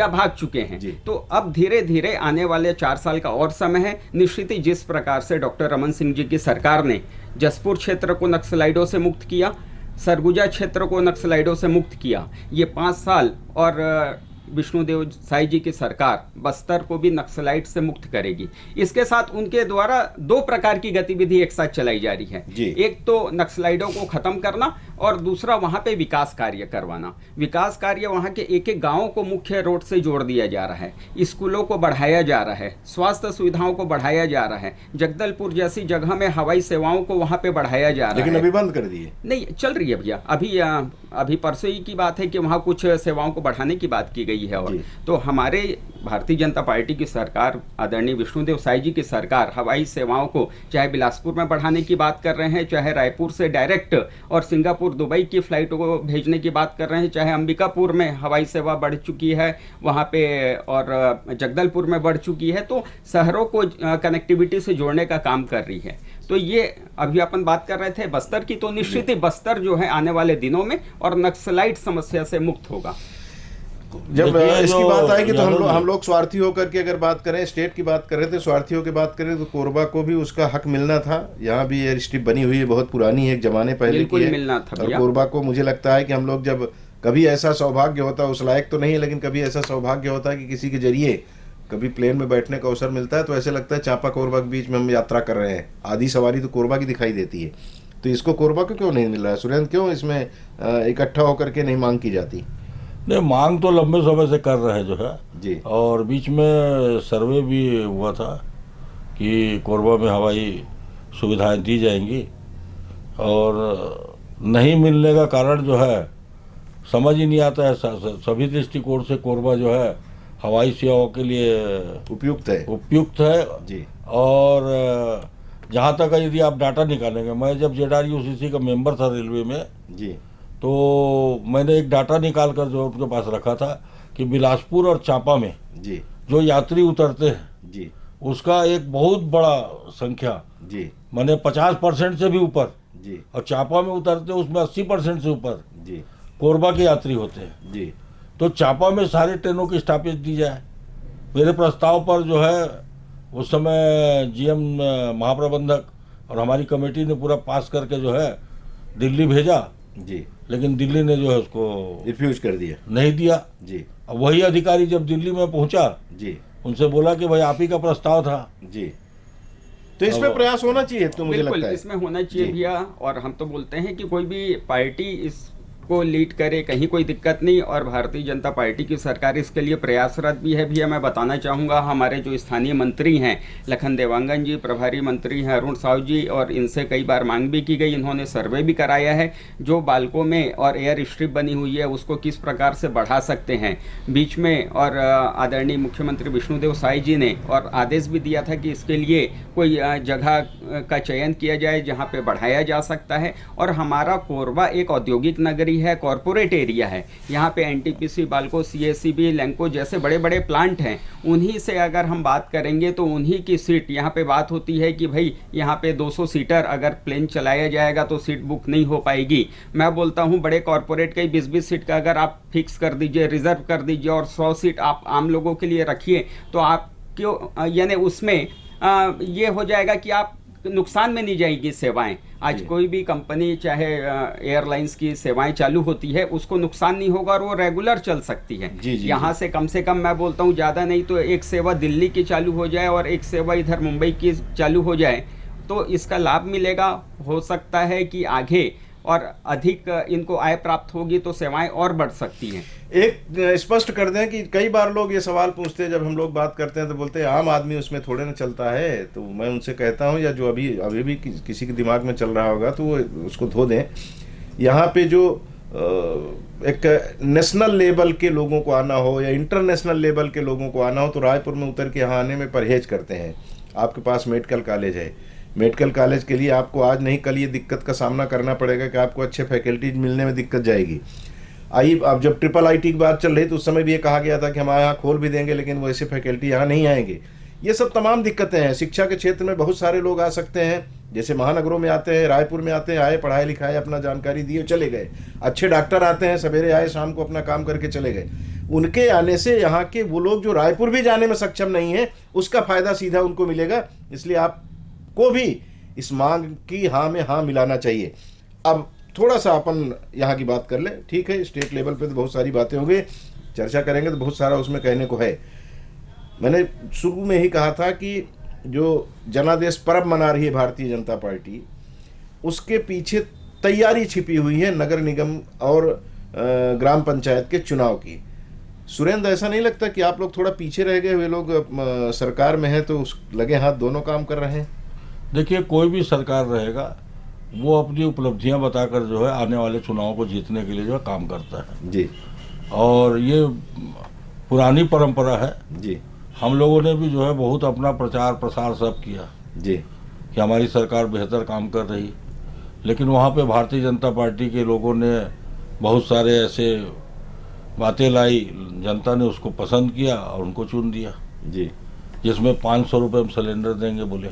भाग चुके हैं। तो अब धीरे धीरे आने वाले 4 साल का और समय है। निश्चित ही जिस प्रकार से डॉक्टर रमन सिंह जी की सरकार ने जसपुर क्षेत्र को नक्सलाइटों से मुक्त किया, सरगुजा क्षेत्र को नक्सलाइटों से मुक्त किया, ये 5 साल और विष्णुदेव साई जी की सरकार बस्तर को भी नक्सलाइट से मुक्त करेगी। इसके साथ उनके द्वारा 2 प्रकार की गतिविधि एक साथ चलाई जा रही है। एक तो नक्सलाइटों को खत्म करना और दूसरा वहां पे विकास कार्य करवाना। विकास कार्य वहां के एक एक गांवों को मुख्य रोड से जोड़ दिया जा रहा है, स्कूलों को बढ़ाया जा रहा है, स्वास्थ्य सुविधाओं को बढ़ाया जा रहा है, जगदलपुर जैसी जगह में हवाई सेवाओं को वहां पे बढ़ाया जा रहा है। लेकिन अभी बंद कर दिए, नहीं चल रही है भैया। अभी परसों ही की बात है कि वहाँ कुछ सेवाओं को बढ़ाने की बात की गई है। और तो हमारे भारतीय जनता पार्टी की सरकार आदरणीय विष्णुदेव साई जी की सरकार हवाई सेवाओं को चाहे बिलासपुर में बढ़ाने की बात कर रहे हैं, चाहे रायपुर से डायरेक्ट और सिंगापुर दुबई की फ्लाइटों को भेजने की बात कर रहे हैं, चाहे अंबिकापुर में हवाई सेवा बढ़ चुकी है वहाँ पे और जगदलपुर में बढ़ चुकी है। तो शहरों को कनेक्टिविटी से जोड़ने का काम कर रही है। तो ये अभी अपन बात कर रहे थे बस्तर की, तो निश्चित ही बस्तर जो है आने वाले दिनों में और नक्सलाइट समस्या से मुक्त होगा। जब इसकी बात आएगी तो हम लोग स्वार्थी होकर के अगर बात करें, स्टेट की बात कर रहे थे, स्वार्थियों की बात करें तो कोरबा को भी उसका हक मिलना था। यहाँ भी एयर स्ट्रिप बनी हुई है, बहुत पुरानी है, एक जमाने पहले की है, मिलना था। और कोरबा को मुझे लगता है कि हम लोग जब कभी ऐसा सौभाग्य होता, उस लायक तो नहीं, लेकिन कभी ऐसा सौभाग्य होता है कि किसी के जरिए कभी प्लेन में बैठने का अवसर मिलता है तो ऐसे लगता है चांपा कोरबा के बीच में हम यात्रा कर रहे हैं। आधी सवारी तो कोरबा की दिखाई देती है। तो इसको कोरबा को क्यों नहीं मिल रहा है सुरेंद्र? क्यों इसमें इकट्ठा होकर के नहीं मांग की जाती? नहीं, मांग तो लंबे समय से कर रहे हैं जो है जी। और बीच में सर्वे भी हुआ था कि कोरबा में हवाई सुविधाएं दी जाएंगी, और नहीं मिलने का कारण जो है समझ ही नहीं आता है। सभी दृष्टिकोण से कोरबा जो है हवाई सेवाओं के लिए उपयुक्त है जी। और जहाँ तक यदि आप डाटा निकालेंगे, मैं जब JRUCC का मेंबर था रेलवे में जी, तो मैंने एक डाटा निकाल कर जो उनके पास रखा था कि बिलासपुर और चांपा में जी जो यात्री उतरते हैं जी, उसका एक बहुत बड़ा संख्या जी, माने 50% से भी ऊपर जी, और चांपा में उतरते उसमें 80% से ऊपर जी कोरबा के यात्री होते हैं जी। तो चांपा में सारे ट्रेनों की स्टॉपेज दी जाए। मेरे प्रस्ताव पर जो है उस समय GM महाप्रबंधक और हमारी कमेटी ने पूरा पास करके जो है दिल्ली भेजा जी, लेकिन दिल्ली ने जो है उसको रिफ्यूज कर दिया, नहीं दिया जी। अब वही अधिकारी जब दिल्ली में पहुंचा जी, उनसे बोला कि भाई आप ही का प्रस्ताव था जी। तो इसमें प्रयास होना चाहिए, तो मुझे लगता है इसमें होना चाहिए भैया। और हम तो बोलते हैं कि कोई भी पार्टी इस को लीड करे, कहीं कोई दिक्कत नहीं, और भारतीय जनता पार्टी की सरकार इसके लिए प्रयासरत भी है भैया। मैं बताना चाहूँगा हमारे जो स्थानीय मंत्री हैं लखन देवांगन जी, प्रभारी मंत्री हैं अरुण साहू जी, और इनसे कई बार मांग भी की गई, इन्होंने सर्वे भी कराया है जो बालकों में और एयर स्ट्रिप बनी हुई है उसको किस प्रकार से बढ़ा सकते हैं बीच में। और आदरणीय मुख्यमंत्री विष्णुदेव साई जी ने और आदेश भी दिया था कि इसके लिए कोई जगह का चयन किया जाए जहाँ पे बढ़ाया जा सकता है। और हमारा कोरबा एक औद्योगिक नगरी है, कॉरपोरेट एरिया है, यहाँ पे NTPC, बाल्को, CACB, लैंको जैसे बड़े बड़े प्लांट हैं। उन्हीं से अगर हम बात करेंगे तो उन्हीं की सीट, यहाँ पे बात होती है कि भाई यहाँ पे 200 सीटर अगर प्लेन चलाया जाएगा तो सीट बुक नहीं हो पाएगी। मैं बोलता हूँ बड़े कॉरपोरेट का 20-20 सीट का अगर आप फिक्स कर दीजिए, रिजर्व कर दीजिए और 100 सीट आप आम लोगों के लिए रखिए तो आप क्यों, यानी उसमें ये हो जाएगा कि आप नुकसान में नहीं जाएगी सेवाएं। आज कोई भी कंपनी चाहे एयरलाइंस की सेवाएं चालू होती है उसको नुकसान नहीं होगा और वो रेगुलर चल सकती है। यहाँ से कम मैं बोलता हूँ ज़्यादा नहीं तो एक सेवा दिल्ली की चालू हो जाए और एक सेवा इधर मुंबई की चालू हो जाए तो इसका लाभ मिलेगा। हो सकता है कि आगे और अधिक इनको आय प्राप्त होगी तो सेवाएं और बढ़ सकती हैं। एक स्पष्ट कर दें कि कई बार लोग ये सवाल पूछते हैं, जब हम लोग बात करते हैं तो बोलते हैं आम आदमी उसमें थोड़े ना चलता है। तो मैं उनसे कहता हूँ, या जो अभी भी किसी के दिमाग में चल रहा होगा तो वो उसको धो दें। यहाँ पे जो एक नेशनल लेवल के लोगों को आना हो या इंटरनेशनल लेवल के लोगों को आना हो तो रायपुर में उतर के यहाँ आने में परहेज करते हैं। आपके पास मेडिकल कॉलेज है, मेडिकल कॉलेज के लिए आपको आज नहीं कल ये दिक्कत का सामना करना पड़ेगा कि आपको अच्छे फैकल्टीज मिलने में दिक्कत जाएगी। अब जब IIIT की बात चल रही तो उस समय भी ये कहा गया था कि हमारे यहाँ खोल भी देंगे लेकिन वैसे फैकल्टी यहाँ नहीं आएंगे। ये सब तमाम दिक्कतें हैं। शिक्षा के क्षेत्र में बहुत सारे लोग आ सकते हैं, जैसे महानगरों में आते हैं, रायपुर में आते हैं, आए पढ़ाए लिखाए अपना जानकारी दिए चले गए। अच्छे डॉक्टर आते हैं, सवेरे आए शाम को अपना काम करके चले गए। उनके आने से यहाँ के वो लोग जो रायपुर भी जाने में सक्षम नहीं है उसका फायदा सीधा उनको मिलेगा। इसलिए आपको भी इस मांग की हाँ में हाँ मिलाना चाहिए। अब थोड़ा सा अपन यहाँ की बात कर ले, ठीक है। स्टेट लेवल पे तो बहुत सारी बातें हो गई, चर्चा करेंगे तो बहुत सारा उसमें कहने को है। मैंने शुरू में ही कहा था कि जो जनादेश पर्व मना रही है भारतीय जनता पार्टी, उसके पीछे तैयारी छिपी हुई है नगर निगम और ग्राम पंचायत के चुनाव की। सुरेंद्र, ऐसा नहीं लगता कि आप लोग थोड़ा पीछे रह गए? वे लोग सरकार में हैं तो लगे हाथ दोनों काम कर रहे हैं। देखिए, कोई भी सरकार रहेगा वो अपनी उपलब्धियां बताकर जो है आने वाले चुनावों को जीतने के लिए जो है काम करता है जी। और ये पुरानी परंपरा है जी। हम लोगों ने भी जो है बहुत अपना प्रचार प्रसार सब किया जी कि हमारी सरकार बेहतर काम कर रही, लेकिन वहाँ पे भारतीय जनता पार्टी के लोगों ने बहुत सारे ऐसे बातें लाई, जनता ने उसको पसंद किया और उनको चुन दिया जी। जिसमें 500 रुपये हम सिलेंडर देंगे बोले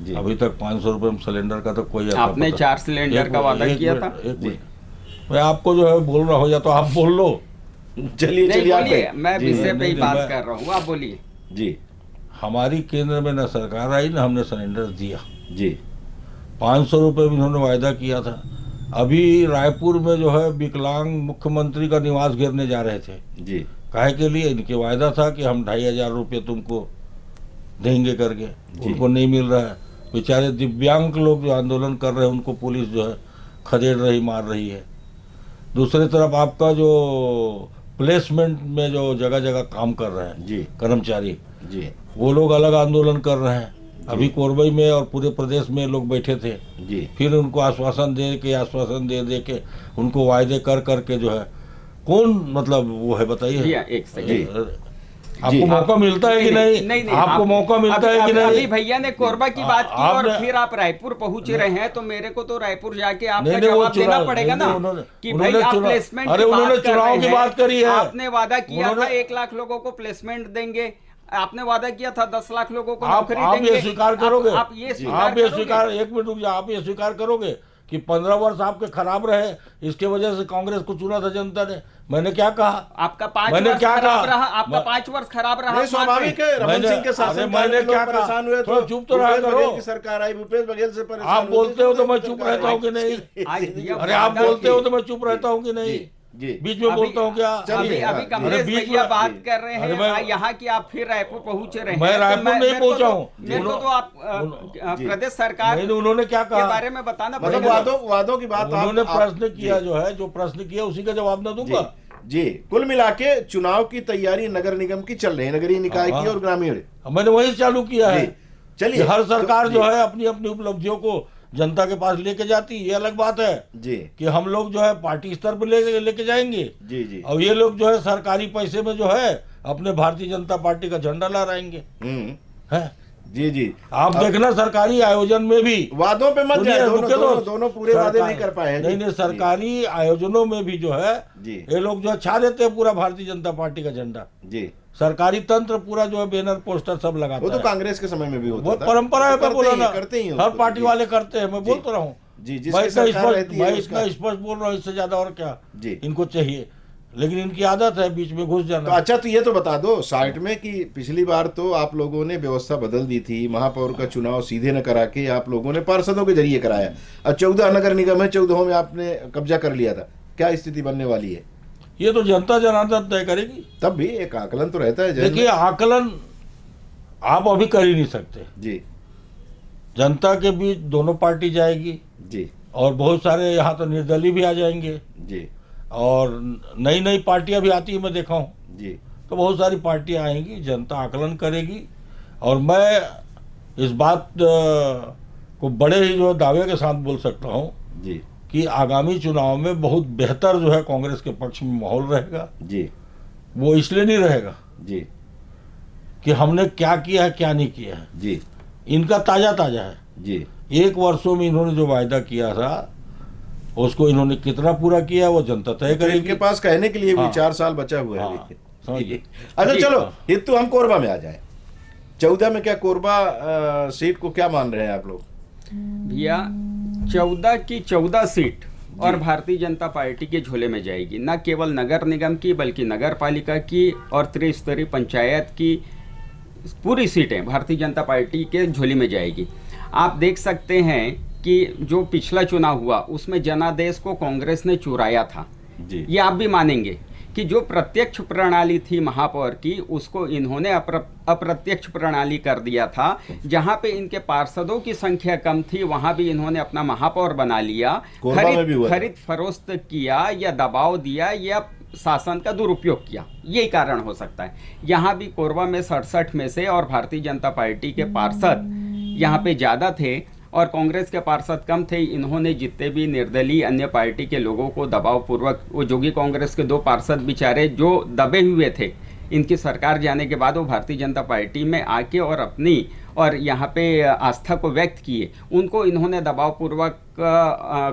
जी। अभी तक 500 रुपये में सिलेंडर का तो कोई ऐसा आपने 4 सिलेंडर का वादा किया था। मैं आपको जो है बोल रहा हूँ या तो आप बोल लो। चलिए नहीं, चलिए बोलिए, मैं विषय पे ही नहीं, बात मैं- कर रहा हूँ, आप बोलिए। जी हमारी केंद्र में न सरकार आई न हमने सिलेंडर दिया। जी। 500 रुपये में उन्होंने वायदा किया था। अभी रायपुर में जो है विकलांग मुख्यमंत्री का निवास घेरने जा रहे थे। जी। काहे के लिए? इनके वायदा था कि हम 2500 रुपये तुमको देंगे करके, उनको नहीं मिल रहा है। बेचारे दिव्यांग लोग जो आंदोलन कर रहे हैं उनको पुलिस जो है खदेड़ रही, मार रही है। दूसरी तरफ आपका जो प्लेसमेंट में जो जगह जगह काम कर रहे हैं जी। कर्मचारी, जी। वो लोग अलग आंदोलन कर रहे हैं। अभी कोरबई में और पूरे प्रदेश में लोग बैठे थे। जी। फिर उनको आश्वासन दे के उनको वायदे कर करके जो है कौन मतलब वो है बताइए। भैया, एक सेकंड। आपको मौका मिलता है कि नहीं? आपको मौका मिलता है कि नहीं? अभी भैया ने कोरबा की बात की और आपने- फिर आप रायपुर पहुंच रहे हैं, तो मेरे को तो रायपुर जाके आपका नहीं, वो जवाब देना चुनाव- पड़ेगा नहीं, ना उन्होंने- कि उन्होंने भाई आप चुनाव- प्लेसमेंट अरे की उन्होंने बात कर चुनाव रहे की हैं। बात करी है। आपने वादा किया था उन्होंने- 1 लाख लोगों को प्लेसमेंट देंगे, आपने वादा किया था 10 लाख लोगों को आप नौकरी आप देंगे। ये स्वीकार करोगे? आप ये स्वीकार करोगे? एक मिनट रुक जाओ। आप ये स्वीकार करोगे कि 15 वर्ष आपके खराब रहे, इसके वजह से कांग्रेस को चुना था जनता ने? मैंने क्या कहा? आपका 5 मैंने वर्ष क्या खराब कहा? रहा, आपका 5 वर्ष खराब रहा। नहीं, स्वाभाविक है। रमन मैंने- सिंह के अरे शासन मैंने क्या कहा? परेशान हुए थोड़ा चुप तो रहा भूपेश करो। बघेल की सरकार आई, भूपेश बघेल से परेशान आप हुए, बोलते हो तो मैं सरकार चुप रहता हूँ कि नहीं? आज भैया अरे आप वादा बोलते की- हो तो मैं चुप रहता हूँ कि नहीं? जी। बीच में बोलता हूँ क्या? चलिए, अभी हाँ, कमलेश बीच भैया में- बात कर रहे अरे हैं मैं- यहाँ की, आप फिर रायपुर पहुंच रहे हैं। मैं तो रायपुर नहीं मेरे को पहुंचा तो- हूँ। मेरे को तो आप जी। प्रदेश सरकार नहीं, उन्होंने क्या के कहा? बारे में बताना मतलब पड़ेगा। वादों की बात उन्होंने आप- प्रश्न किया जी। जो है, जो प्रश्न किया उसी का जवाब न दूंगा। जी। कुल मिला के चुनाव की तैयारी नगर निगम की चल रही है, नगरीय निकाय की और ग्रामीण। मैंने वही चालू किया है। जी। चलिए, कि हर सरकार तो- जो जी। है अपनी अपनी उपलब्धियों को जनता के पास लेके जाती, ये अलग बात है जी। कि हम लोग जो है पार्टी स्तर पर लेके जाएंगे जी। जी। और ये लोग जो है सरकारी पैसे में जो है अपने भारतीय जनता पार्टी का झंडा लहराएंगे। है जी। जी। आप देखना सरकारी आयोजन में भी वादों पे मत जाए, रुके तो दोनों पूरे वादे नहीं कर पाए हैं। नहीं नहीं, सरकारी आयोजनों में भी जो है जी। ये लोग जो है छा देते हैं पूरा भारतीय जनता पार्टी का झंडा। जी। सरकारी तंत्र पूरा जो है बैनर पोस्टर सब लगाता वो तो है। कांग्रेस के समय में भी होता वो था। परंपरा है, मैं करते बोला ही- ना, करते ही हर उसको। पार्टी जी। वाले करते हैं, मैं जी। बोल तो रहा हूँ। जी, जिसकी मैं इतना सरकार रहती है इतना उसका- स्पष्ट बोल रहा हूँ, इससे ज्यादा और क्या जी। इनको चाहिए, लेकिन इनकी आदत है बीच में घुस तो जाना। अच्छा, तो ये तो बता दो 60 में कि पिछली बार तो आप लोगों ने व्यवस्था बदल दी थी, महापौर का चुनाव सीधे न करा के आप लोगों ने पार्षदों के जरिए कराया। अब 14 नगर निगम है, 14 में आपने कब्जा कर लिया था। क्या स्थिति बनने वाली है? ये तो जनता जनार्दन तय करेगी। तब भी एक आकलन तो रहता है जहन में। देखिए, आकलन आप अभी कर ही नहीं सकते। जी। जनता के बीच दोनों पार्टी जाएगी, जी। और बहुत सारे यहाँ तो निर्दलीय भी आ जाएंगे जी और नई नई पार्टियां भी आती है, मैं देखा हूँ। जी तो बहुत सारी पार्टियां आएंगी, जनता आकलन करेगी। और मैं इस बात को बड़े ही जो दावे के साथ बोल सकता हूँ जी कि आगामी चुनाव में बहुत बेहतर जो है कांग्रेस के पक्ष में माहौल रहेगा। जी वो इसलिए नहीं रहेगा जी कि हमने क्या किया है क्या नहीं किया है, जी इनका ताज़ा ताज़ा है। जी 1 वर्षों में इन्होंने जो वायदा किया था उसको इन्होंने कितना पूरा किया वो जनता तय तो करेगी। इनके पास कहने के लिए भी हाँ। 4 साल बचा हुआ है। हाँ, लेकिन समझिए। अच्छा जी, चलो हाँ। हितू हम कोरबा में आ जाए। 14 में क्या कोरबा सीट को क्या मान रहे हैं आप लोग? भैया 14 की 14 सीट और भारतीय जनता पार्टी के झोले में जाएगी, न केवल नगर निगम की बल्कि नगर पालिका की और त्रिस्तरीय पंचायत की पूरी सीटें भारतीय जनता पार्टी के झोली में जाएगी। आप देख सकते हैं कि जो पिछला चुनाव हुआ उसमें जनादेश को कांग्रेस ने चुराया था। जी ये आप भी मानेंगे कि जो प्रत्यक्ष प्रणाली थी महापौर की उसको इन्होंने अप्रत्यक्ष प्रणाली कर दिया था। जहां पे इनके पार्षदों की संख्या कम थी वहां भी इन्होंने अपना महापौर बना लिया, कोरबा में भी हुआ था। खरीद फरोख्त किया या दबाव दिया या शासन का दुरुपयोग किया, यही कारण हो सकता है। यहाँ भी कोरबा में 67 में से और भारतीय जनता पार्टी के पार्षद यहाँ पे ज़्यादा थे और कांग्रेस के पार्षद कम थे। इन्होंने जितने भी निर्दलीय अन्य पार्टी के लोगों को दबाव पूर्वक, वो जोगी कांग्रेस के 2 पार्षद बेचारे जो दबे हुए थे इनकी सरकार जाने के बाद, वो भारतीय जनता पार्टी में आके और अपनी और यहाँ पे आस्था को व्यक्त किए, उनको इन्होंने दबाव पूर्वक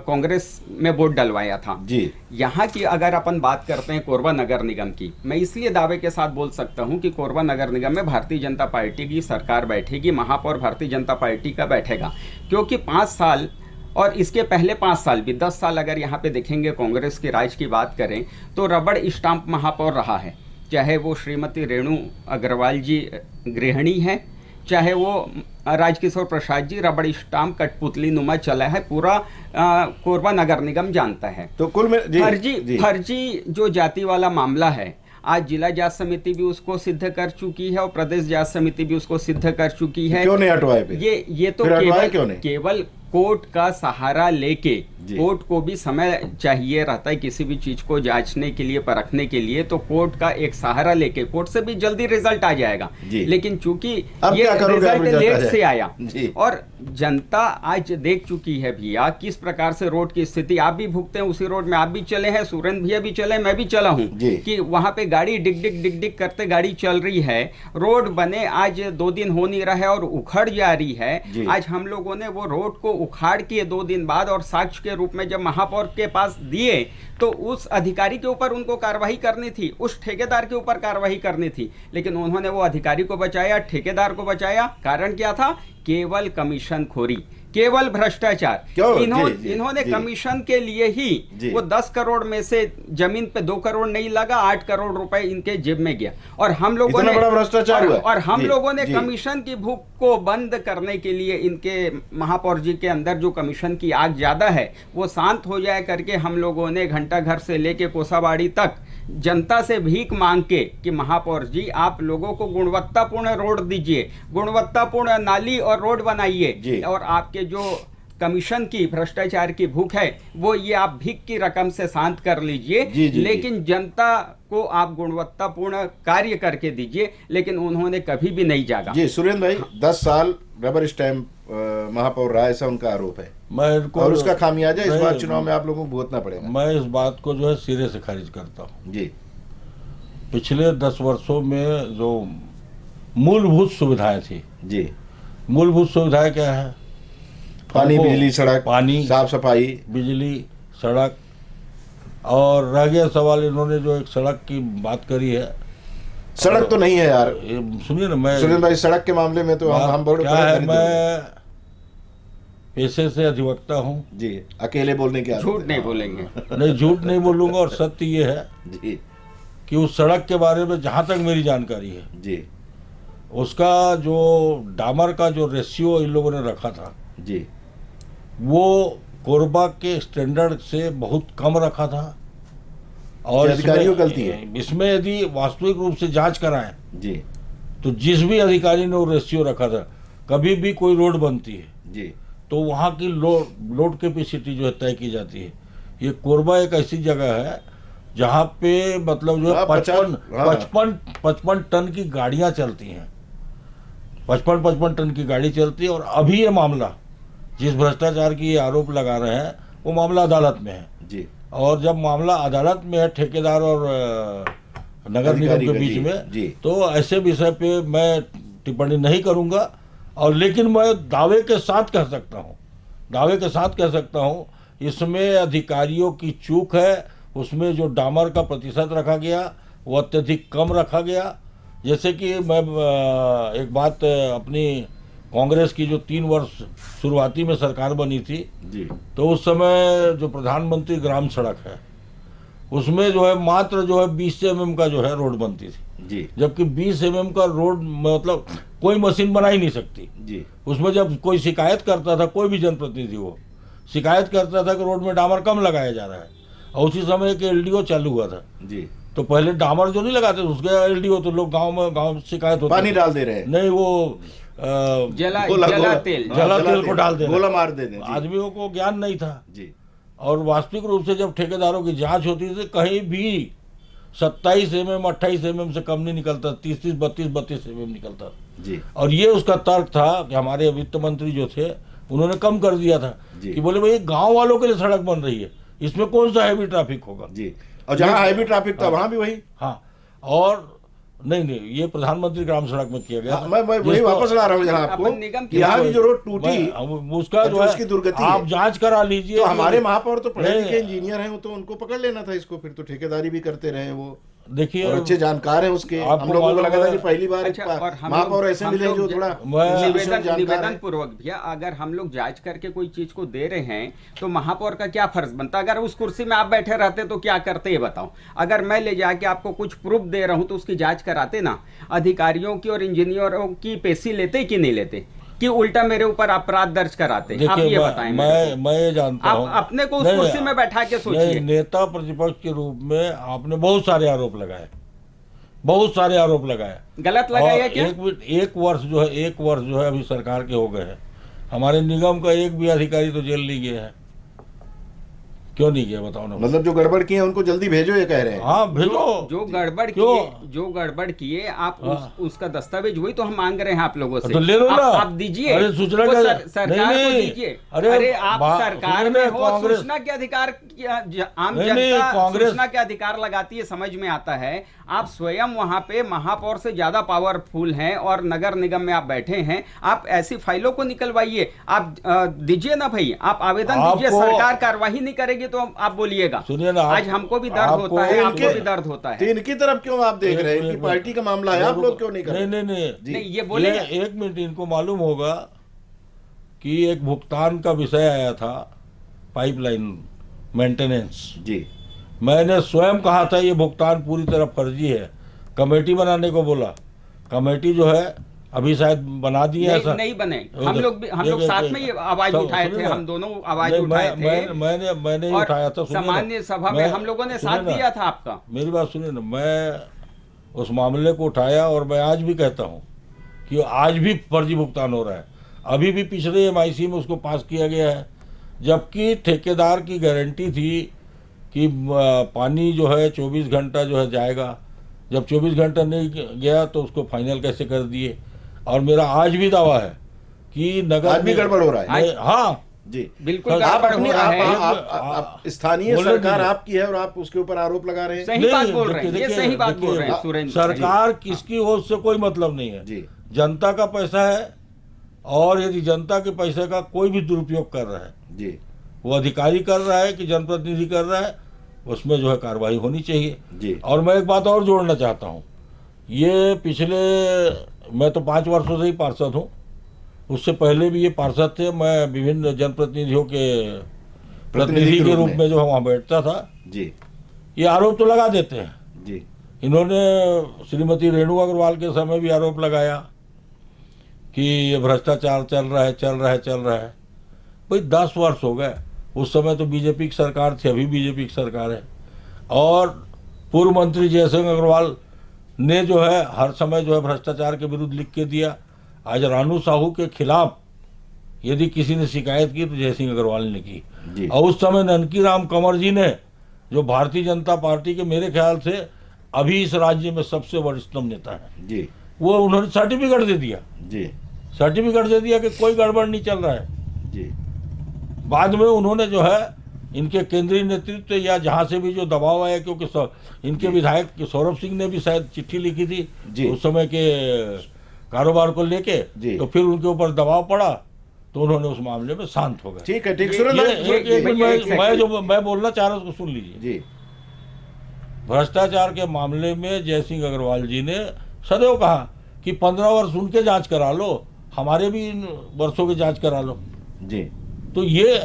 कांग्रेस में वोट डलवाया था। जी यहाँ की अगर अपन बात करते हैं कोरबा नगर निगम की, मैं इसलिए दावे के साथ बोल सकता हूँ कि कोरबा नगर निगम में भारतीय जनता पार्टी की सरकार बैठेगी, महापौर भारतीय जनता पार्टी का बैठेगा। क्योंकि 5 साल और इसके पहले 5 साल भी 10 साल अगर यहाँ पे देखेंगे कांग्रेस के राज की बात करें तो रबड़ स्टाम्प महापौर रहा है। चाहे वो श्रीमती रेणु अग्रवाल जी गृहिणी है, चाहे वो राजकिशोर प्रसाद जी रबड़ स्टाम्प कठपुतली नुमा चला है, पूरा कोरबा नगर निगम जानता है। तो कुल में फर्जी जो जाति वाला मामला है, आज जिला जांच समिति भी उसको सिद्ध कर चुकी है और प्रदेश जांच समिति भी उसको सिद्ध कर चुकी है। क्यों नहीं हटवाए पे? ये तो केवल कोर्ट का सहारा लेके, कोर्ट को भी समय चाहिए रहता है किसी भी चीज को जांचने के लिए, परखने के लिए, तो कोर्ट का एक सहारा लेके कोर्ट से भी जल्दी रिजल्ट आ जाएगा। लेकिन चूंकि ये रिजल्ट लेट से आया और जनता आज देख चुकी है भैया किस प्रकार से रोड की स्थिति, आप भी भुगते हैं उसी रोड में, आप भी चले हैं, सुरेंद्र भैया भी चले, मैं भी चला हूँ, कि वहां पे गाड़ी डिग डिग करते गाड़ी चल रही है, रोड बने आज 2 दिन हो नहीं रहा है और उखड़ जा रही है। आज हम लोगों ने वो रोड को उखाड़ के 2 दिन बाद और साक्ष्य के रूप में जब महापौर के पास दिए तो उस अधिकारी के ऊपर उनको कार्रवाई करनी थी, उस ठेकेदार के ऊपर कार्रवाई करनी थी, लेकिन उन्होंने वो अधिकारी को बचाया, ठेकेदार को बचाया। कारण क्या था? केवल कमीशन खोरी, केवल भ्रष्टाचार। इन्होंने कमीशन के लिए ही वो 10 करोड़ में से जमीन पे 2 करोड़ नहीं लगा, 8 करोड़ रुपए इनके जेब में गया। और हम लोगों ने बड़ा भ्रष्टाचार हुआ। और हम लोगों ने कमीशन की भूख को बंद करने के लिए, इनके महापौर जी के अंदर जो कमीशन की आग ज्यादा है वो शांत हो जाए करके, हम लोगों ने घंटा घर से लेके कोसाबाड़ी तक जनता से भीख मांग के कि महापौर जी आप लोगों को गुणवत्तापूर्ण रोड दीजिए, गुणवत्तापूर्ण नाली और रोड बनाइए, और आपके जो कमीशन की भ्रष्टाचार की भूख है वो ये आप भीख की रकम से शांत कर लीजिए, लेकिन जनता को आप गुणवत्तापूर्ण कार्य करके दीजिए। लेकिन उन्होंने कभी भी नहीं जागा। जी सुरेंद्र भाई, 10 साल रबर स्टैम्प महापौर रहा, ऐसा उनका आरोप है, और उसका खामियाजा इस बार चुनाव में आप लोगों को भुगतना पड़ेगा। मैं इस बात को जो है सिरे से खारिज करता हूँ। जी पिछले 10 वर्षों में जो मूलभूत सुविधाएं थी, जी मूलभूत सुविधाएं क्या है? पानी, बिजली, सड़क, पानी, साफ सफाई, बिजली, सड़क, और रह गया सवाल, इन्होंने जो एक सड़क की बात करी है, सड़क तो नहीं है यार। सुनिए ना, मैं सुरेंद्र भाई सड़क के मामले में तो हम बड़े क्या है, मैं पेशे से अधिवक्ता हूँ जी, अकेले बोलने की झूठ नहीं बोलेंगे। नहीं, झूठ नहीं बोलूंगा, और सत्य ये है जी कि उस सड़क के बारे में जहाँ तक मेरी जानकारी है जी, उसका जो डामर का जो रेशियो इन लोगों ने रखा था जी, वो कोरबा के स्टैंडर्ड से बहुत कम रखा था। और अधिकारियों गलती है इसमें यदि वास्तविक रूप से जांच कराएं जी, तो जिस भी अधिकारी ने वो रेशियो रखा था, कभी भी कोई रोड बनती है जी तो वहाँ की लोड कैपेसिटी जो है तय की जाती है। ये कोरबा एक ऐसी जगह है जहाँ पे मतलब जो है 55 टन की गाड़ियाँ चलती हैं, 55 टन की गाड़ी चलती है। और अभी ये मामला जिस भ्रष्टाचार की ये आरोप लगा रहे हैं वो मामला अदालत में है जी। और जब मामला अदालत में है ठेकेदार और नगर निगम के बीच में जी। तो ऐसे विषय पे मैं टिप्पणी नहीं करूंगा। और लेकिन मैं दावे के साथ कह सकता हूं इसमें अधिकारियों की चूक है। उसमें जो डामर का प्रतिशत रखा गया वो अत्यधिक कम रखा गया। जैसे कि मैं एक बात अपनी कांग्रेस की जो 3 वर्ष शुरुआती में सरकार बनी थी जी, तो उस समय जो प्रधानमंत्री ग्राम सड़क है उसमें जो है मात्र जो है 20 mm का जो है रोड बनती थी जी, जबकि 20 mm का रोड मतलब कोई मशीन बना ही नहीं सकती जी। उसमें जब कोई शिकायत करता था, कोई भी जनप्रतिनिधि वो शिकायत करता था कि रोड में डामर कम लगाया जा रहा है और उसी समय एक एलडीओ चालू हुआ था जी। तो पहले डामर जो नहीं लगाते उसके एलडीओ तो लोग गांव शिकायत होती पानी डाल दे रहे हैं, नहीं वो जला तेल को डाल दे गोला मार दे रहे हैं। आदमियों को ज्ञान नहीं था जी। और वास्तविक रूप से जब ठेकेदारों की जांच होती थी कहीं भी 27 mm 28 mm से कम नहीं निकलता, 30 32 mm निकलता जी। और ये उसका तर्क था कि हमारे वित्त मंत्री जो थे उन्होंने कम कर दिया था कि बोले भाई गांव वालों के लिए सड़क बन रही है, इसमें कौन सा हैवी ट्रैफिक होगा जी। और जहां हैवी ट्रैफिक था वहां भी वही। हाँ, और नहीं ये प्रधानमंत्री ग्राम सड़क में किया गया। मैं वही वापस ला रहा हूँ जहाँ आपको यहाँ की जो रोड टूटी उसका जो है उसकी दुर्गति आप जांच करा लीजिए। तो हमारे महापौर तो पढ़े लिखे इंजीनियर हैं, तो उनको पकड़ लेना था इसको, फिर तो ठेकेदारी भी करते रहे वो। देखिए अच्छे जानकार हैं उसके। हम लोगों को लगा था कि पहली बार महापौर ऐसे मिले जो थोड़ा निवेदन पूर्वक भैया अगर हम लोग जांच करके कोई चीज को दे रहे हैं तो महापौर का क्या फर्ज बनता? अगर उस कुर्सी में आप बैठे रहते तो क्या करते ये बताओ। अगर मैं ले जाके आपको कुछ प्रूफ दे रहा हूं तो उसकी जांच कराते ना। अधिकारियों की और इंजीनियरों की पेशी लेते कि नहीं लेते कि उल्टा मेरे ऊपर अपराध दर्ज कराते? आप ये बताएं। मैं ये जानता हूं आप अपने को उस कुर्सी में बैठा के सोचिए। नेता प्रतिपक्ष के रूप में आपने बहुत सारे आरोप लगाए, गलत लगाया क्या? एक वर्ष जो है अभी सरकार के हो गए हैं, हमारे निगम का एक भी अधिकारी तो जेल नहीं गया है। क्यों नहीं गया बताओ ना। मतलब जो गड़बड़ किए उनको जल्दी भेजो ये कह रहे हैं। हाँ भेजो। जो गड़बड़ किए आप उसका दस्तावेज वही तो हम मांग रहे हैं आप लोगों से। तो ले लो ना, आप दीजिए। अरे सूचना सरकार को दीजिए। अरे आप सरकार में हो, सूचना के अधिकार आम जनता सूचना के अधिकार लगाती है, समझ में आता है। आप स्वयं वहां पे महापौर से ज्यादा पावरफुल हैं और नगर निगम में आप बैठे हैं। आप ऐसी फाइलों को निकलवाइए, आप दीजिए ना भाई, आप आवेदन दीजिए। सरकार कार्रवाई नहीं करेगी तो आप बोलिएगा। सुनिए ना, आज हमको भी दर्द होता है, आपको भी दर्द होता है। तो इनकी तरफ क्यों आप देख रहे हैं कि पार्टी का मामला है, आप लोग क्यों नहीं कर रहे? नहीं ये बोले। एक मिनट, इनको मालूम होगा कि एक भुगतान का विषय आया था, पाइपलाइन मेंटेनेंस जी। मैंने स्वयं कहा था ये भुगतान पूरी तरह फर्जी है, कमेटी बनाने को बोला। कमेटी जो है अभी शायद बना दी है। नहीं बने। हम लोग साथ में ये आवाज उठाए थे, हम दोनों आवाज उठाए थे। मैंने उठाया था। सामान्य सभा में हम लोगों ने साथ दिया था आपका। मेरी बात सुनिए ना, मैं उस मामले को उठाया और मैं आज भी कहता हूँ कि आज भी फर्जी भुगतान हो रहा है। अभी भी पिछले MIC में उसको पास किया गया है, जबकि ठेकेदार की गारंटी थी कि पानी जो है 24 घंटा जो है जाएगा। जब 24 घंटा नहीं गया तो उसको फाइनल कैसे कर दिए। और मेरा आज भी दावा है कि नगर आज भी गड़बड़ हो रहा है। हाँ जी बिल्कुल। आप स्थानीय सरकार आपकी है और आप उसके ऊपर आरोप लगा रहे हैं। सही बात बोल रहे हैं, ये सही बात बोल रहे हैं सुरेंद्र। सरकार किसकी ओर से कोई मतलब नहीं है जी। जनता का पैसा है और यदि जनता के पैसे का कोई भी दुरुपयोग कर रहा है जी, वो अधिकारी कर रहा है कि जनप्रतिनिधि कर रहा है, उसमें जो है कार्रवाई होनी चाहिए जी। और मैं एक बात और जोड़ना चाहता हूँ, ये पिछले मैं तो 5 वर्षों से ही पार्षद हूँ, उससे पहले भी ये पार्षद थे। मैं विभिन्न जनप्रतिनिधियों के प्रतिनिधि के रूप में जो वहाँ बैठता था जी। ये आरोप तो लगा देते हैं जी। इन्होंने श्रीमती रेणु अग्रवाल के समय भी आरोप लगाया कि ये भ्रष्टाचार चल रहा है। भाई 10 वर्ष हो गए, उस समय तो बीजेपी की सरकार थी, अभी बीजेपी की सरकार है। और पूर्व मंत्री जयसिंह अग्रवाल ने जो है हर समय जो है भ्रष्टाचार के विरुद्ध लिख के दिया। आज रानू साहू के खिलाफ यदि किसी ने शिकायत की तो जयसिंह अग्रवाल ने की। जी। और उस समय ननकी राम कंवर जी ने, जो भारतीय जनता पार्टी के मेरे ख्याल से अभी इस राज्य में सबसे वरिष्ठतम नेता है जी, वो उन्होंने सर्टिफिकेट दे दिया। जी, सर्टिफिकेट दे दिया कि कोई गड़बड़ नहीं चल रहा है। जी, बाद में उन्होंने जो है इनके केंद्रीय नेतृत्व या जहाँ से भी जो दबाव आया, क्योंकि इनके विधायक सौरभ सिंह ने भी शायद चिट्ठी लिखी थी जी। उस समय के कारोबार को लेके, जी। तो फिर उनके ऊपर दबाव पड़ा तो उन्होंने उस मामले में शांत हो गए। ठीक है, ठीक। ये- सुरेंद्र ये- भाई, एक मिनट, मैं जो मैं बोलना चाह रहा हूँ उसको सुन लीजिए। जी, भ्रष्टाचार के मामले में जयसिंह अग्रवाल जी ने सदैव कहा कि 15 वर्ष उनके जांच करा लो, हमारे भी इन वर्षों की जांच करा लो। जी, तो ये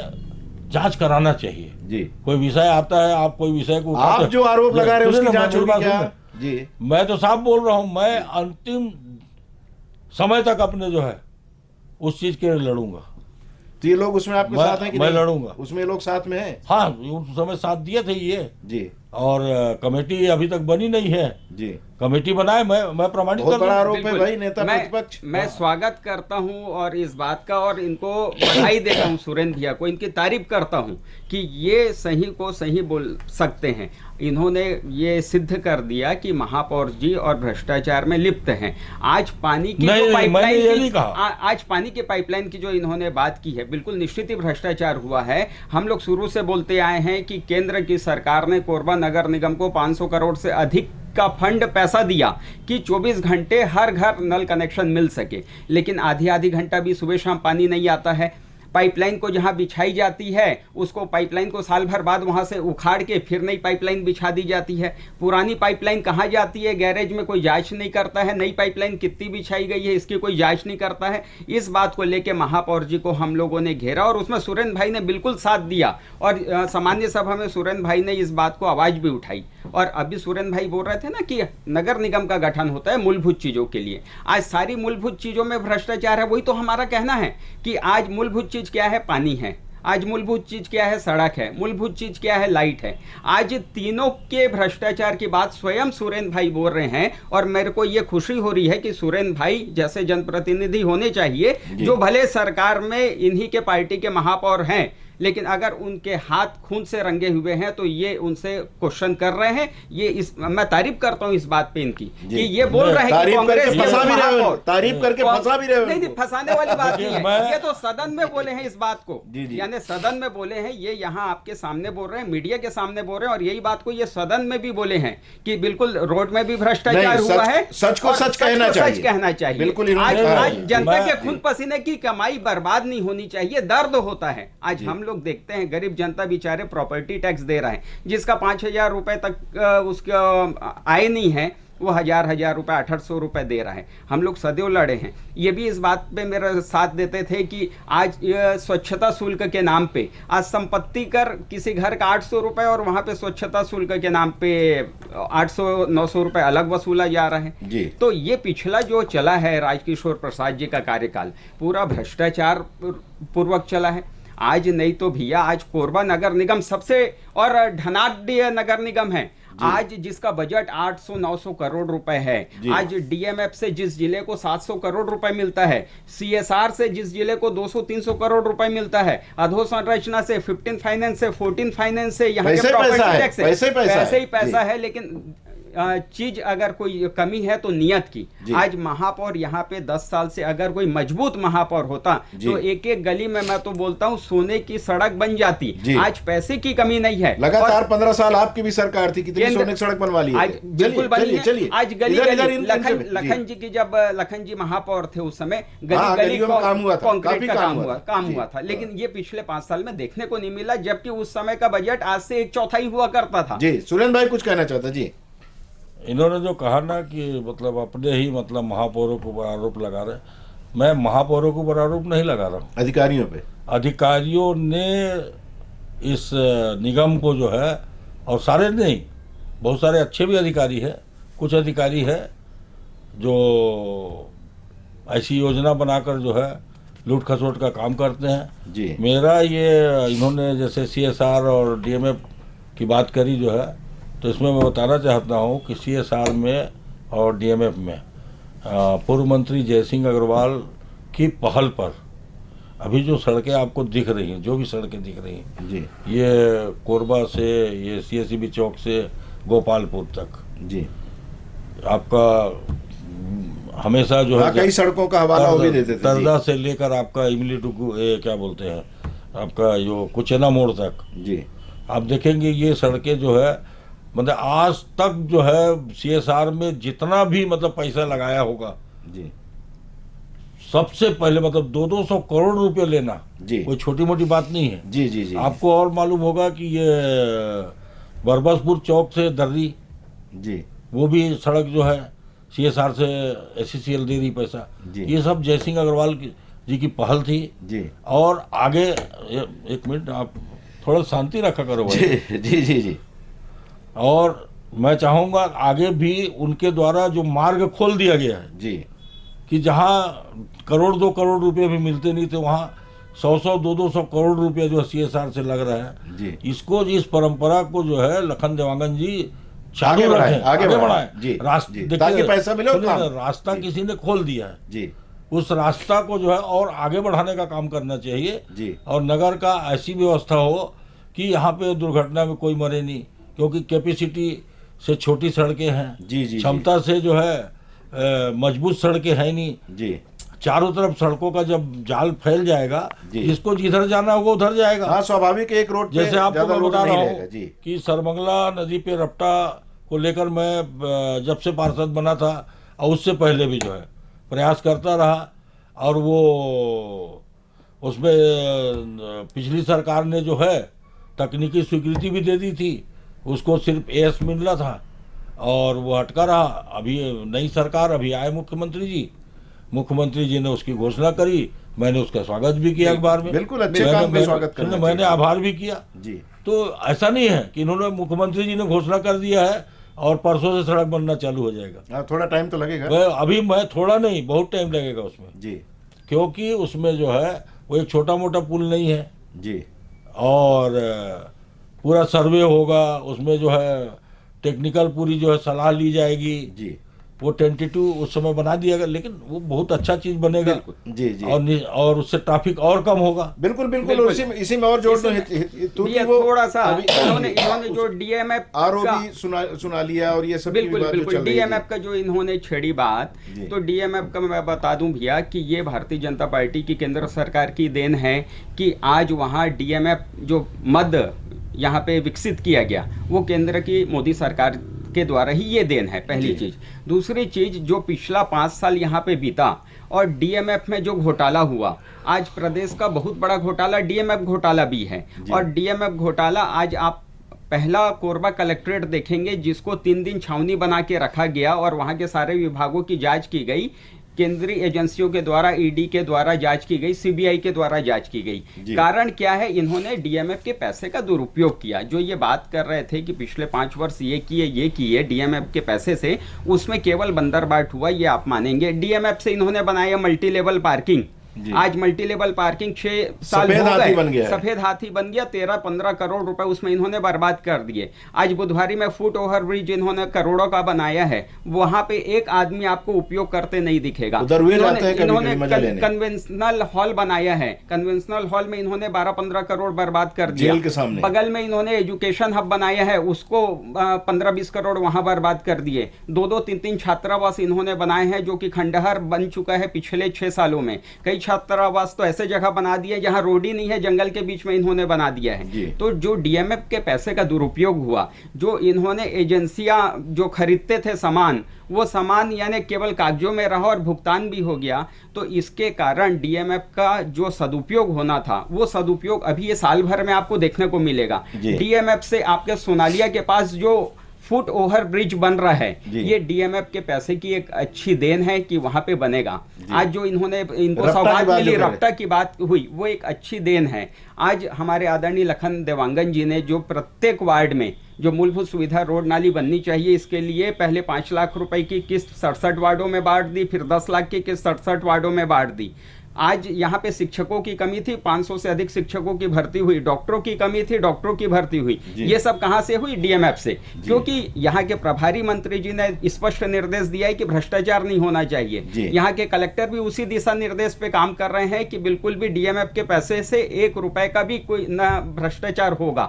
जांच कराना चाहिए। जी। कोई विषय आता है, आप कोई विषय को आप जो आरोप लगा रहे हैं उसकी जांच होगी क्या? जी, जी, मैं तो साफ बोल रहा हूं, मैं अंतिम समय तक अपने जो है उस चीज के लिए लड़ूंगा। तो ये लोग उसमें आपके साथ हैं कि मैं नहीं? लड़ूंगा। उसमें लोग साथ में हैं? हाँ, उस समय साथ दिए थे ये। जी, और कमेटी अभी तक बनी नहीं है। जी। कमेटी बनाए, मैं प्रमाणित बहुत कर बड़ा दूं। आरोप है बिल्कुल। भाई, नेता प्रतिपक्ष। मैं स्वागत करता हूं और इस बात का, और इनको बधाई देता हूं, सुरेंद्र भैया को इनकी तारीफ करता हूं कि ये सही को सही बोल सकते हैं। इन्होंने ये सिद्ध कर दिया कि महापौर जी और भ्रष्टाचार में लिप्त हैं। आज पानी की नहीं, जो मैंने ये पाइपलाइन नहीं कहा। आज पानी की पाइपलाइन की जो इन्होंने बात की है, बिल्कुल निश्चित ही भ्रष्टाचार हुआ है। हम लोग शुरू से बोलते आए हैं कि केंद्र की सरकार ने कोरबा नगर निगम को 500 करोड़ से अधिक का फंड पैसा दिया कि 24 घंटे हर घर नल कनेक्शन मिल सके, लेकिन आधी घंटा भी सुबह शाम पानी नहीं आता है। पाइपलाइन को जहां बिछाई जाती है उसको पाइपलाइन को साल भर बाद वहां से उखाड़ के फिर नई पाइपलाइन बिछा दी जाती है। पुरानी पाइपलाइन कहां जाती है, गैरेज में कोई जांच नहीं करता है। नई पाइपलाइन कितनी बिछाई गई है इसकी कोई जांच नहीं करता है। इस बात को लेके महापौर जी को हम लोगों ने घेरा और उसमें सुरेंद्र भाई ने बिल्कुल साथ दिया और सामान्य सभा में सुरेंद्र भाई ने इस बात को आवाज भी उठाई। और अभी सुरेंद्र भाई बोल रहे थे ना कि नगर निगम का गठन होता है मूलभूत चीजों के लिए। आज सारी मूलभूत चीजों में भ्रष्टाचार है। वही तो हमारा कहना है कि आज मूलभूत चीज क्या है, पानी है। आज मूलभूत चीज क्या है, सड़क है। मूलभूत चीज क्या है, लाइट है। आज तीनों के भ्रष्टाचार की बात स्वयं सुरेंद्र भाई बोल रहे हैं और मेरे को ये खुशी हो रही है कि सुरेंद्र भाई जैसे जनप्रतिनिधि होने चाहिए, जो भले सरकार में इन्हीं के पार्टी के महापौर हैं, लेकिन अगर उनके हाथ खून से रंगे हुए हैं तो ये उनसे क्वेश्चन कर रहे हैं। ये इस मैं तारीफ करता हूं इस बात पे इनकी कि ये बोल रहे हैं कि कांग्रेस के फंसा भी रहे हो, महापौर तारीफ करके फंसा भी रहे हो। नहीं, फंसाने वाली बात नहीं है। ये तो सदन में बोले हैं इस बात को, जी, जी। यानी सदन में बोले हैं। ये यहाँ आपके सामने बोल रहे हैं, मीडिया के सामने बोल रहे हैं और यही बात को ये सदन में भी बोले हैं कि बिल्कुल रोड में भी भ्रष्टाचार हुआ है। सच को सच कहना चाहिए। बिल्कुल आज जनता के खून पसीने की कमाई बर्बाद नहीं होनी चाहिए। दर्द होता है। आज हम लोग देखते हैं गरीब जनता बेचारे प्रॉपर्टी टैक्स दे रहा है, जिसका 5,000 रुपए तक उसका आय नहीं है, वो हजार रुपए 800 रुपए दे रहा है। हम लोग सदैव लड़े हैं। ये भी इस बात पे मेरा साथ देते थे कि आज स्वच्छता शुल्क के नाम पे आज संपत्ति कर किसी घर का 800 रुपए और वहां पे स्वच्छता शुल्क के नाम पे 800-900 रुपए अलग वसूला जा रहा है जी। तो ये पिछला जो चला है राजकिशोर प्रसाद जी का कार्यकाल पूरा भ्रष्टाचार पूर्वक चला है। आज नहीं तो भैया आज कोरबा नगर निगम सबसे और धनाढ्य नगर निगम है आज, जिसका बजट 800-900 करोड़ रुपए है। आज डीएमएफ से जिस जिले को 700 करोड़ रुपए मिलता है, सीएसआर से जिस जिले को 200-300 करोड़ रुपए मिलता है, अधोसंरचना से 15 फाइनेंस से 14 फाइनेंस से यहाँ के प्रॉपर्टी टैक्स से पैसे ही पैसा है। लेकिन चीज अगर कोई कमी है तो नियत की। आज महापौर यहाँ पे 10 साल से अगर कोई मजबूत महापौर होता तो एक एक गली में मैं तो बोलता हूँ सोने की सड़क बन जाती। आज पैसे की कमी नहीं है। लगातार 15 साल आपकी भी सरकार थी, कितनी सोने की सड़क बनवा ली? आज बिल्कुल बनी है। आज गली लखन जी की जब लखन जी महापौर थे उस समय गली कंक्रीट का काम हुआ था। लेकिन ये पिछले 5 साल में देखने को नहीं मिला, जबकि उस समय का बजट आज से 1/4 हुआ करता था। जी, सुरेंद्र भाई कुछ कहना चाहता जी। इन्होंने जो कहा ना कि मतलब अपने ही मतलब महापौरों को ऊपर आरोप लगा रहे, मैं महापौरों के ऊपर आरोप नहीं लगा रहा हूँ, अधिकारियों पे। अधिकारियों ने इस निगम को जो है, और सारे नहीं, बहुत सारे अच्छे भी अधिकारी हैं, कुछ अधिकारी है जो ऐसी योजना बनाकर जो है लूट खसोट का काम करते हैं जी। मेरा ये इन्होंने जैसे सीएसआर और डीएमएफ की बात करी जो है, तो इसमें मैं बताना चाहता हूँ कि सीएसआर में और डीएमएफ में पूर्व मंत्री जयसिंह अग्रवाल की पहल पर अभी जो सड़कें आपको दिख रही हैं, जो भी सड़कें दिख रही हैं जी ये कोरबा से, ये सीएसईबी चौक से गोपालपुर तक जी, आपका हमेशा जो है कई सड़कों का हवाला वो भी देते थे जी। तरदा से लेकर आपका इमली टुकू क्या बोलते हैं आपका जो कुचेना मोड़ तक जी आप देखेंगे ये सड़कें जो है मतलब आज तक जो है सीएसआर में जितना भी मतलब पैसा लगाया होगा जी सबसे पहले मतलब 200 करोड़ रुपए लेना जी कोई छोटी मोटी बात नहीं है। जी जी जी आपको और मालूम होगा कि ये बरबसपुर चौक से दर्री जी वो भी सड़क जो है सीएसआर से एससीसीएल दे रही पैसा, जी। ये सब जयसिंह अग्रवाल जी की पहल थी। जी और आगे एक मिनट आप थोड़ा शांति रखा करो भाई। जी जी जी जी और मैं चाहूँगा आगे भी उनके द्वारा जो मार्ग खोल दिया गया है जी कि जहाँ करोड़ 2 करोड़ रुपए भी मिलते नहीं थे वहाँ 100 200 करोड़ रुपए जो सीएसआर से लग रहा है जी इसको इस परंपरा को जो है लखन देवांगन जी आगे चालू बढ़ाएं, रखें, आगे बढ़ाएं। बढ़ाएं। जी, रास्ते जी, देखिए, ताकि पैसा मिले और सुनिए काम। ना, रास्ता जी। किसी ने खोल दिया है, जी उस रास्ता को जो है और आगे बढ़ाने का काम करना चाहिए जी और नगर का ऐसी व्यवस्था हो कि यहाँ पे दुर्घटना में कोई मरे नहीं, क्योंकि कैपेसिटी से छोटी सड़कें हैं, जी जी क्षमता से जो है मजबूत सड़कें हैं नहीं। जी चारों तरफ सड़कों का जब जाल फैल जाएगा जी। जिसको जिधर जाना होगा उधर जाएगा। हाँ स्वाभाविक एक रोड पे जैसे आपको ज्यादा मैं लोड बता नहीं रहा रहेगा। हूँ जी कि सरमंगला नदी पे रपटा को लेकर मैं जब से पार्षद बना था और उससे पहले भी जो है प्रयास करता रहा और वो उसमें पिछली सरकार ने जो है तकनीकी स्वीकृति भी दे दी थी, उसको सिर्फ एएस मिलना था और वो अटका रहा। अभी नई सरकार अभी आए मुख्यमंत्री जी ने उसकी घोषणा करी, मैंने उसका स्वागत भी किया अखबार में। बिल्कुल अच्छे काम का स्वागत करना मैंने चाहिए। आभार भी किया। जी तो ऐसा नहीं है कि इन्होंने मुख्यमंत्री जी ने घोषणा कर दिया है और परसों से सड़क बनना चालू हो जाएगा। हाँ थोड़ा टाइम तो लगेगा। अभी मैं थोड़ा नहीं बहुत टाइम लगेगा उसमें, जी क्योंकि उसमें जो है वो एक छोटा मोटा पुल नहीं है जी और पूरा सर्वे होगा, उसमें जो है टेक्निकल पूरी जो है सलाह ली जाएगी। जी वो टेंटेटिव उस समय बना दिया गया, लेकिन वो बहुत अच्छा चीज बनेगा। जी जी और उससे ट्रैफिक और कम होगा। बिल्कुल बिल्कुल और इसी में और जोड़ दो ये थोड़ा सा इन्होंने जो डीएमएफ आरओबी सुना लिया और ये सब बिल्कुल बिल्कुल डीएमएफ का जो इन्होंने छेड़ी बात, जी। तो डीएमएफ का मैं बता दूं भैया कि ये भारतीय जनता पार्टी की केंद्र सरकार की देन है कि आज वहाँ डीएमएफ जो मद यहाँ पे विकसित किया गया वो केंद्र की मोदी सरकार के द्वारा ही ये देन है, पहली चीज। दूसरी चीज, जो पिछला 5 साल यहाँ पे बीता और डीएमएफ में जो घोटाला हुआ, आज प्रदेश का बहुत बड़ा घोटाला डीएमएफ घोटाला भी है। और डीएमएफ घोटाला आज आप पहला कोरबा कलेक्ट्रेट देखेंगे जिसको 3 दिन छावनी बना के रखा गया और वहाँ के सारे विभागों की जांच की गई, केंद्रीय एजेंसियों के द्वारा, ईडी के द्वारा जांच की गई, सीबीआई के द्वारा जांच की गई। कारण क्या है? इन्होंने डीएमएफ के पैसे का दुरुपयोग किया। जो ये बात कर रहे थे कि पिछले 5 वर्ष ये किए डीएमएफ के पैसे से, उसमें केवल बंदरबाट हुआ, ये आप मानेंगे। डीएमएफ से इन्होंने बनाया मल्टी लेवल पार्किंग। आज मल्टी लेवल पार्किंग 6 साल हो गए, सफेद हाथी बन गया। 13-15 करोड़ रुपए उसमें इन्होंने बर्बाद कर दिए। आज बुधवारी में फुट ओवर ब्रिज इन्होंने करोड़ों का बनाया है, वहां पे एक आदमी आपको उपयोग करते नहीं दिखेगा। इन्होंने कन्वेंशनल हॉल बनाया है, कन्वेंशनल हॉल में इन्होंने 12-15 करोड़ बर्बाद कर दिया। जेल के सामने बगल में इन्होंने एजुकेशन हब बनाया है, उसको 15-20 करोड़ वहां बर्बाद कर दिए। 2-2, 3-3 छात्रावास इन्होंने बनाए हैं जो कि खंडहर बन चुका है पिछले 6 सालों में। कई छात्रावास तो ऐसे जगह बना दिए जहां रोड ही नहीं है, जंगल के बीच में इन्होंने बना दिया है। तो जो डीएमएफ के पैसे का दुरुपयोग हुआ, जो इन्होंने एजेंसियां जो खरीदते थे सामान, वो सामान यानी केवल कागजों में रहा और भुगतान भी हो गया, तो इसके कारण डीएमएफ का जो सदुपयोग होना था वो सदुपयोग अभी ये साल भर में आपको देखने को मिलेगा। डीएमएफ से आपके सोनालिया के पास जो फुट ओवर ब्रिज बन रहा है, ये डीएमएफ के पैसे की एक अच्छी देन है कि वहां पे बनेगा। आज जो इनको सौगात मिली, रफ्ता की बात हुई, वो एक अच्छी देन है। आज हमारे आदरणीय लखन देवांगन जी ने जो प्रत्येक वार्ड में जो मूलभूत सुविधा रोड नाली बननी चाहिए, इसके लिए पहले 5 लाख रुपए की किस्त 67 वार्डों में बांट दी, फिर 10 लाख की किस्त 67 वार्डों में बांट दी। आज यहाँ पे शिक्षकों की कमी थी, 500 से अधिक शिक्षकों की भर्ती हुई, डॉक्टरों की कमी थी, डॉक्टरों की भर्ती हुई। ये सब कहाँ से हुई? डीएमएफ से। क्योंकि यहाँ के प्रभारी मंत्री जी ने स्पष्ट निर्देश दिया है कि भ्रष्टाचार नहीं होना चाहिए। यहाँ के कलेक्टर भी उसी दिशा निर्देश पे काम कर रहे हैं कि बिल्कुल भी डीएमएफ के पैसे से 1 रुपए का भी कोई न भ्रष्टाचार होगा।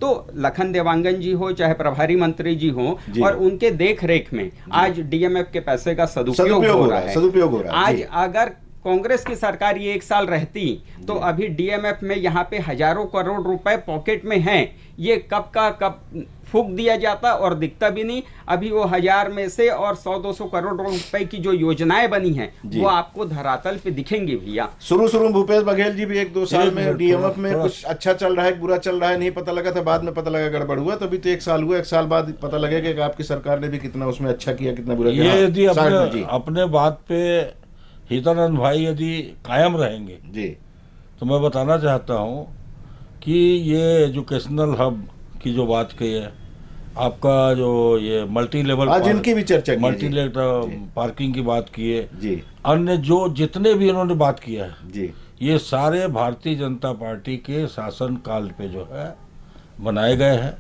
तो लखन देवांगन जी हो चाहे प्रभारी मंत्री जी हो, और उनके देख रेख में आज डीएमएफ के पैसे का सदुपयोग हो रहा है। आज अगर कांग्रेस की सरकार ये 1 साल रहती तो अभी डीएमएफ में यहाँ पे हजारों करोड़ रुपए पॉकेट में हैं, ये कब का कब फूंक दिया जाता और दिखता भी नहीं। अभी वो 1000 में से और 100-200 करोड़ रुपए की जो योजनाएं बनी हैं वो आपको धरातल पे दिखेंगी भैया। शुरू में भूपेश बघेल जी भी 1-2 साल में डीएमएफ में कुछ अच्छा चल रहा है, बुरा चल रहा है, नहीं पता लगा था, बाद में पता लगा गड़बड़ हुआ, तभी तो 1 साल हुआ, 1 साल बाद पता लगेगा कि आपकी सरकार ने भी कितना उसमें अच्छा किया, कितना बुरा किया। यदि अपने बात पे हितानंद भाई यदि कायम रहेंगे जी, तो मैं बताना चाहता हूँ कि ये एजुकेशनल हब की जो बात कही है, आपका जो ये मल्टी लेवल, आज इनकी भी चर्चा की, मल्टी लेवल पार्किंग की बात की है जी, अन्य जो जितने भी इन्होंने बात किया है जी, ये सारे भारतीय जनता पार्टी के शासन काल पे जो है बनाए गए हैं।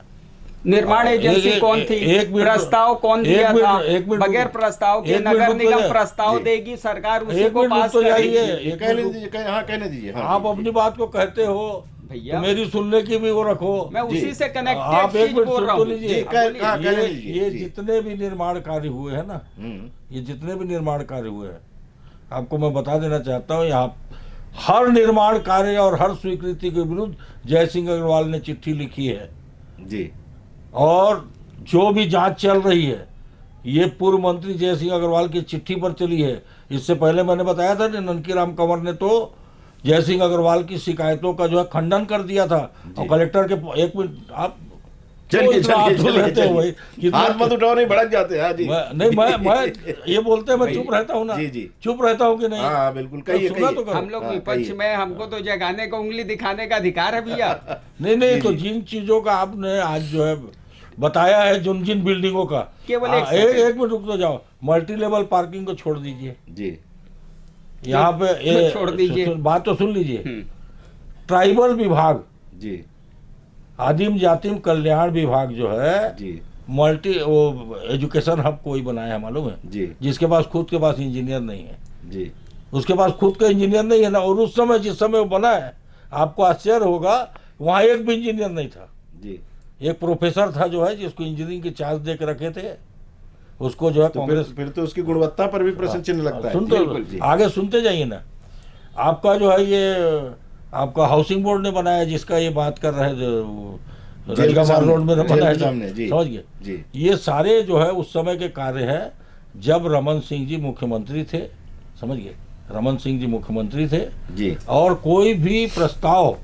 निर्माण एजेंसी कौन थी? प्रस्ताव कौन दिया था? बगैर प्रस्ताव के नगर निगम प्रस्ताव देगी, सरकार उसी को पास करेगी। कहने दीजिए। आप अपनी बात को कहते हो भैया, तो मेरी सुनने की भी वो रखो, मैं उसी से कनेक्टेड आप एक मिनट बोल रहा सुन हूँ। लीजिए। ये जितने भी निर्माण कार्य हुए हैं ना, ये जितने भी निर्माण कार्य हुए हैं, आपको मैं बता देना चाहता हूँ, यहाँ हर निर्माण कार्य और हर स्वीकृति के विरुद्ध जय सिंह अग्रवाल ने चिट्ठी लिखी है जी, और जो भी जांच चल रही है ये पूर्व मंत्री जय सिंह अग्रवाल की चिट्ठी पर चली है। इससे पहले मैंने बताया था ननकी राम कंवर ने तो जय सिंह अग्रवाल की शिकायतों का जो है खंडन कर दिया था, और कलेक्टर के 1 मिनट आप हाथ मत उठाओ, नहीं भड़क जाते हैं जी। मैं ये बोलते हैं, मैं चुप रहता हूँ ना, चुप रहता हूँ कि नहीं? हाँ बिल्कुल, कहिए तो हम लोग विपक्ष में, हमको तो जगाने का, उंगली दिखाने का अधिकार है भैया। नहीं तो जिन चीजों का आपने आज जो है बताया है, जिन बिल्डिंगों का, केवल एक मिनट रुक तो जाओ, मल्टी लेवल पार्किंग को छोड़ दीजिए जी, यहाँ पे छोड़ दीजिए, बात तो सुन लीजिए। ट्राइबल विभाग जी, आदिम जातिम कल्याण विभाग जो है जी, मल्टी वो एजुकेशन हब कोई बनाया है, मालूम है जी, जिसके पास खुद के पास इंजीनियर नहीं है जी, उसके पास खुद का इंजीनियर नहीं है ना। और उस समय जिस समय वो बना है, आपको आश्चर्य होगा, वहाँ एक भी इंजीनियर नहीं था जी। एक प्रोफेसर था जो है, जिसको इंजीनियरिंग के चार्ज दे के रखे थे, उसको जो है तो फिर तो उसकी गुणवत्ता पर भी प्रश्न चिन्ह लगता है। सुनते आगे सुनते जाइए ना। आपका जो है ये आपका हाउसिंग बोर्ड ने बनाया, जिसका ये बात कर रहे थे, राजगामार रोड में बनाया, समझ गए। ये सारे जो है उस समय के कार्य है जब रमन सिंह जी मुख्यमंत्री थे, समझ गए, रमन सिंह जी मुख्यमंत्री थे जी। और कोई भी प्रस्ताव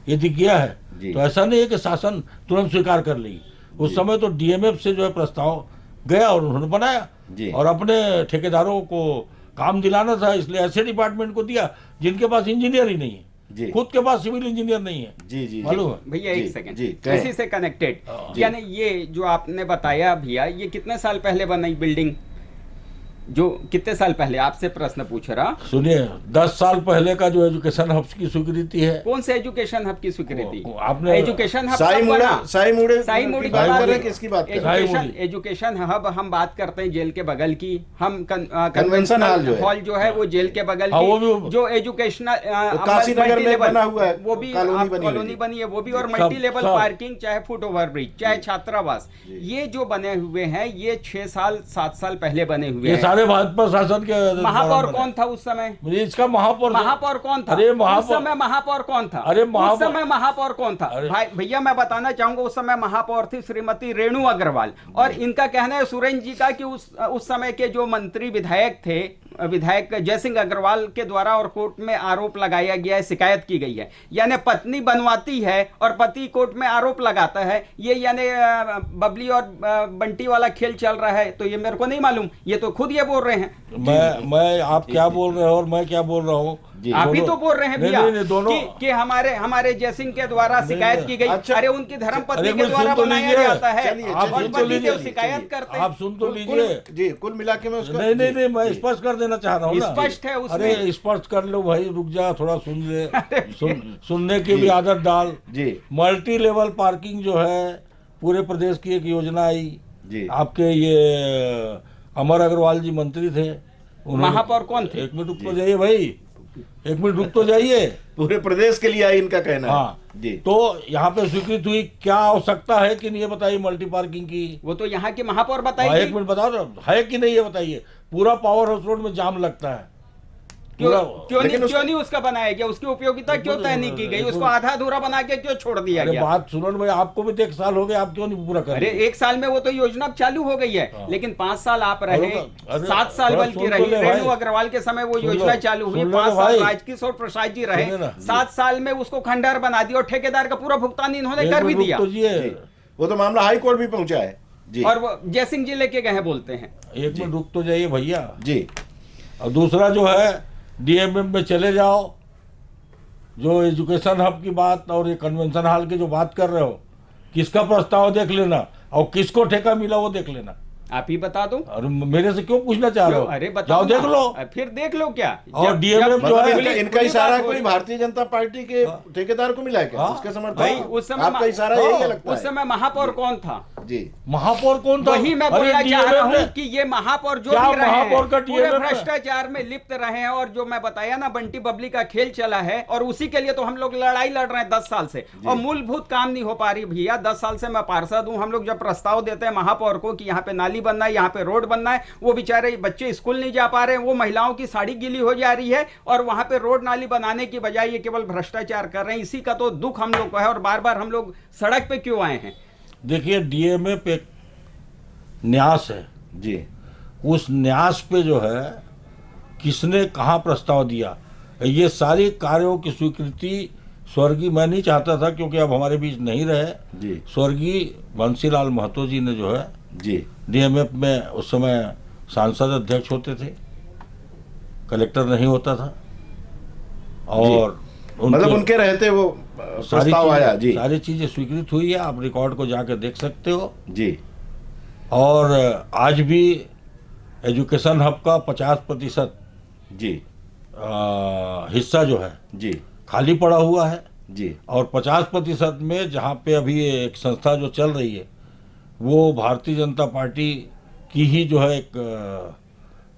यदि किया है तो ऐसा नहीं है कि शासन तुरंत स्वीकार कर लेगी। उस समय तो डीएमएफ से जो है प्रस्ताव गया और उन्होंने बनाया, और अपने ठेकेदारों को काम दिलाना था, इसलिए ऐसे डिपार्टमेंट को दिया जिनके पास इंजीनियर ही नहीं है, खुद के पास सिविल इंजीनियर नहीं है। जी जी मालूम है भैया, एक सेकंड, इसी से कनेक्टेड, यानी ये जो आपने बताया भैया, ये कितने साल पहले बनाई बिल्डिंग? जो कितने साल पहले, आपसे प्रश्न पूछ रहा। सुनिए, 10 साल पहले का जो एजुकेशन हब की स्वीकृति है। कौन से एजुकेशन हब की स्वीकृति? आपने एजुकेशन हब साई मुड़े किसकी बात कर रहे हैं? एजुकेशन हब हम बात करते हैं जेल के बगल की, हम कन्वेंशन हॉल जो है वो जेल के बगल की, जो एजुकेशनल काशीनगर में बना हुआ है, वो भी कॉलोनी बनी है, वो भी, और मल्टी लेवल पार्किंग, चाहे फुट ओवर ब्रिज, चाहे छात्रावास, ये जो बने हुए हैं ये 6 साल 7 साल पहले बने हुए हैं। सारे भाजपा शासन के महापौर कौन था उस समय? इसका महापौर कौन था? अरे उस समय महापौर कौन था? अरे उस समय महापौर कौन था? भाई भैया मैं बताना चाहूंगा, उस समय महापौर थी श्रीमती रेणु अग्रवाल, और इनका कहना है सुरेंद्र जी का कि उस समय के जो मंत्री विधायक थे, विधायक जय सिंह अग्रवाल के द्वारा और कोर्ट में आरोप लगाया गया है, शिकायत की गई है, यानी पत्नी बनवाती है और पति कोर्ट में आरोप लगाता है, ये यानी बबली और बंटी वाला खेल चल रहा है। तो ये मेरे को नहीं मालूम, ये तो खुद ये बोल रहे हैं। मैं आप क्या बोल रहे हो और मैं क्या बोल रहा हूँ, जी। आप ही दोनों- तो बोल रहे हैं नहीं, भैया नहीं, दोनों कि हमारे जयसिंह के द्वारा शिकायत की गई। अच्छा। अरे उनकी धर्मपत्नी अरे के भाई, द्वारा सुन तो बनाया लीजिए। जाता है चलिए, आप और सुन तो पति लीजिए, देव शिकायत करते हैं। आप सुन तो लीजिए। जी, कुल मिला के मैं उसका नहीं नहीं नहीं, मैं जी, स्पष्ट कर देना चाह रहा हूँ ना। स्पष्ट है उसमें। अरे स्पष्ट कर लो भाई, रुक जा थोड़ा, सुन ले। सुनने की भी आदत डाल। जी मल्टी लेवल पार्किंग जो है पूरे प्रदेश की एक योजना आई। जी आपके ये अमर अग्रवाल जी मंत्री थे, उन्होंने- महापौर कौन थे? एक मिनट रुक तो जाइए भाई, एक मिनट रुक तो जाइए। पूरे प्रदेश के लिए आई इनका कहना हाँ है जी। तो यहाँ पे स्वीकृत हुई, क्या आवश्यकता है कि नहीं ये बताइए मल्टी पार्किंग की। वो तो यहाँ के महापौर हाँ, बताएगी। एक मिनट बताओ ना, है कि नहीं ये बताइए। पूरा पावर हाउस रोड में जाम लगता है पूरा। क्यों नहीं उसका बनाया गया? उसकी उपयोगिता क्यों तय नहीं की गई? उसको आधा अधूरा बना के क्यों छोड़ दिया अरे गया? बात सुनो ना भाई, आपको भी तो 1 साल हो गए, आप क्यों नहीं पूरा कर अरे रहे? 1 साल में वो तो योजना अब चालू हो गई है, हाँ। लेकिन 5 साल आप रहे, अरे 7 साल थोड़ा बल्कि सुन तो रही। ले भाई। रेणु अग्रवाल के समय वो सुन लो, योजना चालू हुई, सुन लो 5 ना साल भाई। राजकिशोर प्रसाद जी रहे, सुनिए ना। 7 साल में उसको खंडहर बना दिया और ठेकेदार का पूरा भुगतान इन्होंने एक कर भी मिनट रुक दिया। तो जिए। जी, वो तो मामला हाई कोर्ट भी पहुंचा है जी। और वो जयसिंह जी लेके गए हैं बोलते हैं। एक मिनट रुक तो जाइए भैया। जी और दूसरा जो है डीएमएम में चले जाओ, जो एजुकेशन हब की बात और ये कन्वेंशन हॉल की जो बात कर रहे हो, किसका प्रस्ताव देख लेना और किसको ठेका मिला वो देख लेना। आप ही बता दो। और मेरे से क्यों पूछना चाह रहे हो? अरे बताओ जाओ देख ना। लो। फिर देख लो क्या। और जब- DMM जब- जो है, मतलब खुली- इनका खुली इशारा बात हो कोई रही। भारतीय जनता पार्टी के हाँ। ठेकेदार को मिला है क्या? हाँ। उसका समर्थन भाई उस समय आपका इशारा यही है लगता उस है समय महापौर कौन था? जी। महापौर कौन था? वही मैं अरे बोलना चाह DMM रहा हूँ में- कि ये महापौर जो क्या भी रहे हैं, महापौर का पूरे DMM में? भ्रष्टाचार में लिप्त रहे हैं। और जो मैं बताया ना, बंटी बबली का खेल चला है और उसी के लिए तो हम लोग लड़ाई लड़ रहे हैं 10 साल से, और मूलभूत काम नहीं हो पा रही भैया। 10 साल से मैं पार्षद हूँ। हम लोग जब प्रस्ताव देते हैं महापौर को कि यहाँ पे नाली बनना है, यहाँ पे रोड बनना है, वो बेचारे बच्चे स्कूल नहीं जा पा रहे हैं, वो महिलाओं की साड़ी गीली हो जा रही है, और वहां पे रोड नाली बनाने की बजाय ये केवल भ्रष्टाचार कर रहे हैं। इसी का तो दुख हम लोग को है। और बार बार हम लोग सड़क पे क्यों आए हैं? देखिए डीएमए पे न्यास है जी उस न्यास पे जो है किसने कहाँ प्रस्ताव दिया, ये सारी कार्यों की स्वीकृति स्वर्गीय, मैं नहीं चाहता था क्योंकि अब हमारे बीच नहीं रहे, जी स्वर्गीय बंसीलाल महतो जी ने जो है जी डीएमएफ में उस समय सांसद अध्यक्ष होते थे, कलेक्टर नहीं होता था, और मतलब उनके रहते वो प्रस्ताव आया जी। सारी चीजें स्वीकृत हुई है, आप रिकॉर्ड को जाकर देख सकते हो। जी और आज भी एजुकेशन हब का 50% जी हिस्सा जो है जी खाली पड़ा हुआ है, जी और 50% में जहाँ पे अभी एक संस्था जो चल रही है वो भारतीय जनता पार्टी की ही जो है एक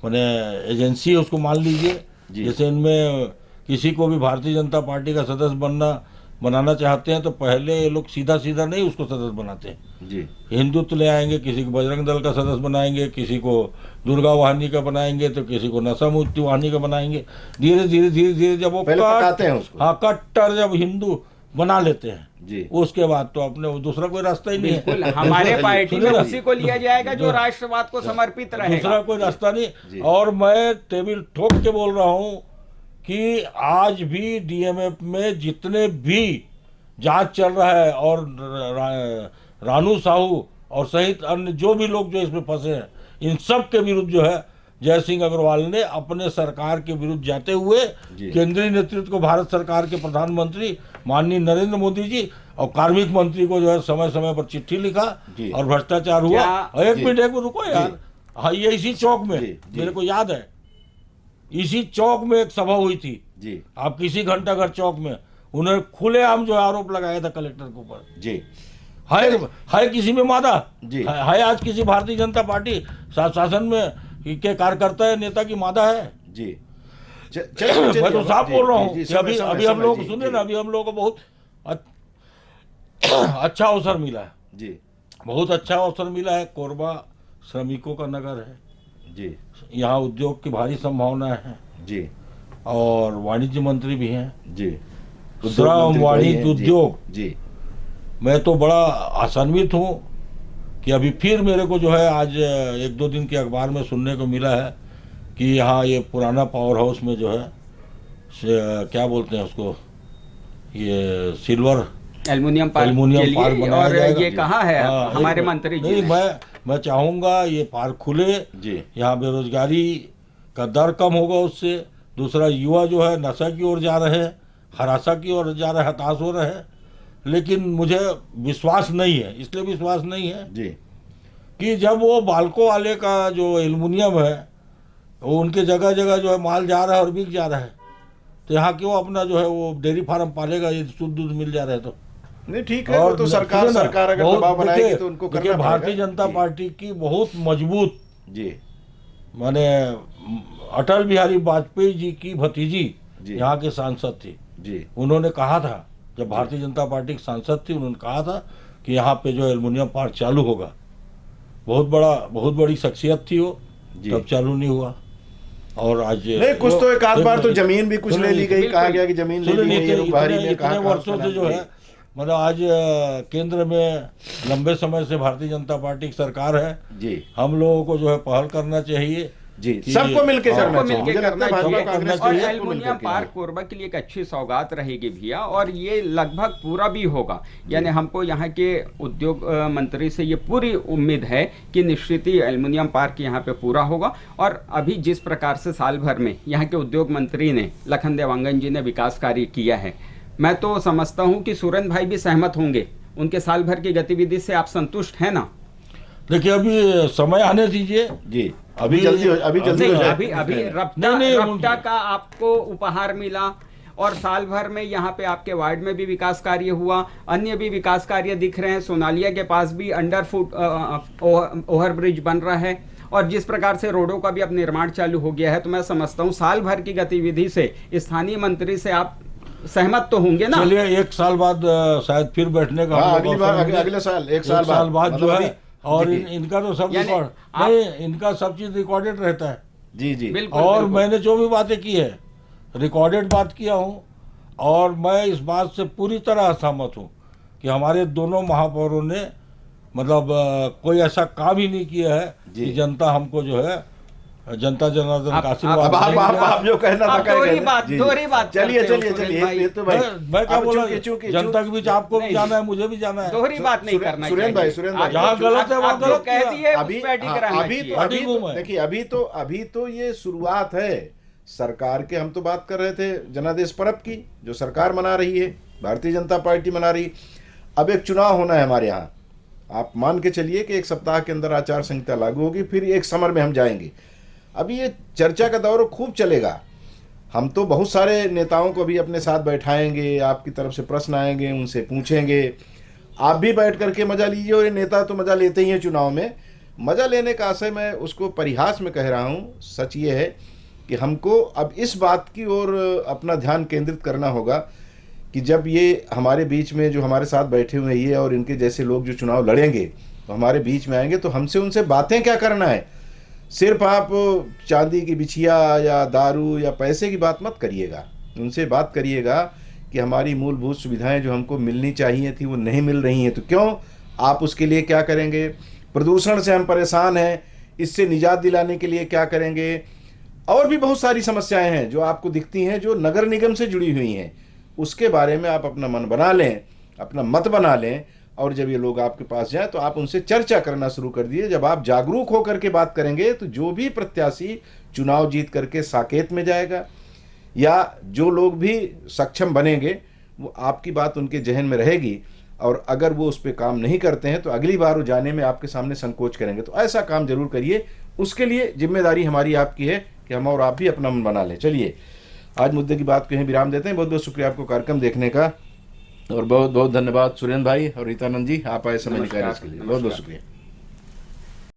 माने एजेंसी है, उसको मान लीजिए। जी। जैसे इनमें किसी को भी भारतीय जनता पार्टी का सदस्य बनाना चाहते हैं तो पहले ये लोग सीधा सीधा नहीं उसको सदस्य बनाते हैं, जी हिंदुत्व ले आएंगे, किसी को बजरंग दल का सदस्य बनाएंगे, किसी को दुर्गा वाहिनी का बनाएंगे, तो किसी को नशा मुक्ति वाहिनी का बनाएंगे। धीरे धीरे धीरे धीरे जब वो पहले पकाते हैं उसको। हाँ कट्टर जब हिंदू बना लेते हैं जी उसके बाद तो अपने वो दूसरा कोई रास्ता ही नहीं बिल्कुल है। हमारे पार्टी में सुनिए ना, उसी को लिया जाएगा जो राष्ट्रवाद को समर्पित दूसरा रहेगा। कोई रास्ता जी। नहीं। और मैं टेबल ठोक के बोल रहा हूँ कि आज भी डीएमएफ में जितने भी जांच चल रहा है और रानू साहू और सहित अन्य जो भी लोग जो इसमें फंसे हैं, इन सब के विरुद्ध जो है जयसिंह अग्रवाल ने अपने सरकार के विरुद्ध जाते हुए जी। केंद्रीय नेतृत्व को, भारत सरकार के प्रधानमंत्री माननीय नरेंद्र मोदी जी और कार्मिक मंत्री को जो है समय समय पर चिट्ठी लिखा जी। और भ्रष्टाचार हुआ। क्या- और एक जी। मिनट रुको यार, हाँ ये इसी चौक में जी, जी। मेरे को याद है, इसी चौक में एक सभा हुई थी, जी आप किसी घंटाघर चौक में, उन्होंने खुलेआम जो आरोप लगाया था कलेक्टर के ऊपर। जी है किसी में मादा जी। है आज किसी भारतीय जनता पार्टी शासन में के कार्यकर्ता है, नेता की मादा है? जी चलिए मैं तो साफ बोल रहा हूँ कि अभी समय, अभी हम समय, लोग जी, सुने जी, ना, अभी हम लोग को बहुत अच्छा अवसर मिला है, जी बहुत अच्छा अवसर मिला है। कोरबा श्रमिकों का नगर है, जी यहाँ उद्योग की भारी संभावना है, जी और वाणिज्य मंत्री भी हैं, जी श्रम वाणिज्य उद्योग। जी मैं तो बड़ा आशान्वित हूँ कि अभी फिर मेरे को जो है आज 1-2 दिन के अखबार में सुनने को मिला है कि यहाँ ये पुराना पावर हाउस में जो है क्या बोलते हैं उसको, ये सिल्वर एल्युमिनियम पार्क एल्युमिनियम के लिए, पार्क बनाया और जाएगा। ये कहा है हाँ, हमारे नहीं, मंत्री जी नहीं, ने। मैं चाहूँगा ये पार्क खुले, जी यहाँ बेरोजगारी का दर कम होगा उससे, दूसरा युवा जो है नशा की ओर जा रहे हैं, हरासा की ओर जा रहे हैं, हताश हो रहे हैं। लेकिन मुझे विश्वास नहीं है, इसलिए विश्वास नहीं है जी कि जब वो बाल्को वाले का जो एल्युमिनियम है वो उनके जगह जगह जो है माल जा रहा है और बिक जा रहा है, तो यहाँ क्यों अपना जो है वो डेयरी फार्म पालेगा ये शुद्ध दूध मिल जा रहा है तो। नहीं ठीक है, वो तो सरकार अगर दबाव बनाएगी तो उनको करना पड़ेगा। भारतीय जनता पार्टी की बहुत मजबूत जी माने अटल बिहारी वाजपेयी जी की भतीजी जी यहाँ के सांसद थी जी, उन्होंने कहा था, जब भारतीय जनता पार्टी की सांसद थी उन्होंने कहा था कि यहाँ पे जो एल्युमिनियम पार्क चालू होगा। बहुत बड़ी शख्सियत थी वो, तब चालू नहीं हुआ। और आज नहीं कुछ तो एक आध बार तो जमीन भी कुछ ले ली गई, कहा गया कि जमीन ले ली गई है बाहरी में, इतने वर्षों से जो है मतलब आज केंद्र में लंबे समय से भारतीय जनता पार्टी की सरकार है जी, हम लोगों को जो है पहल करना चाहिए जी, सबको मिलके करना चाहिए। मुझे लगता है भाजपा कांग्रेस और को सबको एल्युमिनियम मिलकर पार्क कोरबा के लिए एक अच्छी सौगात रहेगी भैया, और ये लगभग पूरा भी होगा। यानी हमको यहाँ के उद्योग मंत्री से ये पूरी उम्मीद है कि निश्चित ही एल्युमिनियम पार्क यहाँ पे पूरा होगा। और अभी जिस प्रकार से साल भर में यहाँ के उद्योग मंत्री ने, लखन देवांगन जी ने विकास कार्य किया है, मैं तो समझता हूँ कि सुरेंद्र भाई भी सहमत होंगे। उनके साल भर की गतिविधि से आप संतुष्ट हैं ना? देखिए अभी समय आने दीजिए जी, अभी जल्दी हो जाए। अभी रप्ता का आपको उपहार मिला, और साल भर में यहाँ पे आपके वार्ड में भी विकास कार्य हुआ, अन्य भी विकास कार्य दिख रहे हैं। सोनालिया के पास भी अंडरफुट ओवर ब्रिज बन रहा है, और जिस प्रकार से रोडों का भी अब निर्माण चालू हो गया है, तो मैं समझता हूँ साल भर की गतिविधि से स्थानीय मंत्री से आप सहमत तो होंगे ना? चलिए 1 साल बाद शायद फिर बैठने का अगली बार अगले साल 1 साल बाद जो है। और इनका तो सब रिकॉर्ड नहीं, इनका सब चीज रिकॉर्डेड रहता है। जी जी, बिल्कुल, और बिल्कुल। मैंने जो भी बातें की है रिकॉर्डेड बात किया हूँ, और मैं इस बात से पूरी तरह सहमत हूँ कि हमारे दोनों महापौरों ने मतलब कोई ऐसा काम ही नहीं किया है कि जनता हमको जो है जनता जनार्दन का आशीर्वाद। आप जो कहना था दोहरी बात चलिए ये तो भाई मैं क्या बोला, जनता के बीच आपको भी जाना है, मुझे भी जाना है। दोहरी बात नहीं करना। सुरेंद्र भाई जहाँ गलत है वहाँ गलत कह दिए, देखिए अभी तो ये शुरुआत है सरकार के। हम तो बात कर रहे थे जनादेश पर्व की, जो सरकार मना रही है, भारतीय जनता पार्टी मना रही। अब एक चुनाव होना है हमारे यहाँ, आप मान के चलिए कि 1 सप्ताह के अंदर आचार संहिता लागू होगी, फिर एक समर में हम जाएंगे। अभी ये चर्चा का दौर खूब चलेगा। हम तो बहुत सारे नेताओं को भी अपने साथ बैठाएंगे, आपकी तरफ से प्रश्न आएंगे, उनसे पूछेंगे, आप भी बैठ करके मजा लीजिए। और ये नेता तो मजा लेते ही हैं चुनाव में। मजा लेने का आशय मैं उसको परिहास में कह रहा हूँ। सच ये है कि हमको अब इस बात की ओर अपना ध्यान केंद्रित करना होगा कि जब ये हमारे बीच में जो हमारे साथ बैठे हुए ये और इनके जैसे लोग जो चुनाव लड़ेंगे तो हमारे बीच में आएंगे, तो हमसे उनसे बातें क्या करना है। सिर्फ आप चांदी की बिछिया या दारू या पैसे की बात मत करिएगा, उनसे बात करिएगा कि हमारी मूलभूत सुविधाएं जो हमको मिलनी चाहिए थी वो नहीं मिल रही हैं, तो क्यों, आप उसके लिए क्या करेंगे। प्रदूषण से हम परेशान हैं, इससे निजात दिलाने के लिए क्या करेंगे। और भी बहुत सारी समस्याएं हैं जो आपको दिखती हैं, जो नगर निगम से जुड़ी हुई हैं। उसके बारे में आप अपना मन बना लें, अपना मत बना लें, और जब ये लोग आपके पास जाएं तो आप उनसे चर्चा करना शुरू कर दिए। जब आप जागरूक होकर के बात करेंगे तो जो भी प्रत्याशी चुनाव जीत करके साकेत में जाएगा या जो लोग भी सक्षम बनेंगे, वो आपकी बात उनके जहन में रहेगी। और अगर वो उस पर काम नहीं करते हैं तो अगली बार वो जाने में आपके सामने संकोच करेंगे। तो ऐसा काम जरूर करिए, उसके लिए जिम्मेदारी हमारी आपकी है कि हम और आप भी अपना मन बना लें। चलिए आज मुद्दे की बात को यहीं विराम देते हैं। बहुत बहुत शुक्रिया आपको कार्यक्रम देखने का, और बहुत बहुत धन्यवाद सुरेंद्र भाई और रीतानंद जी, आप आए समय निकाले इसके लिए। बहुत बहुत शुक्रिया।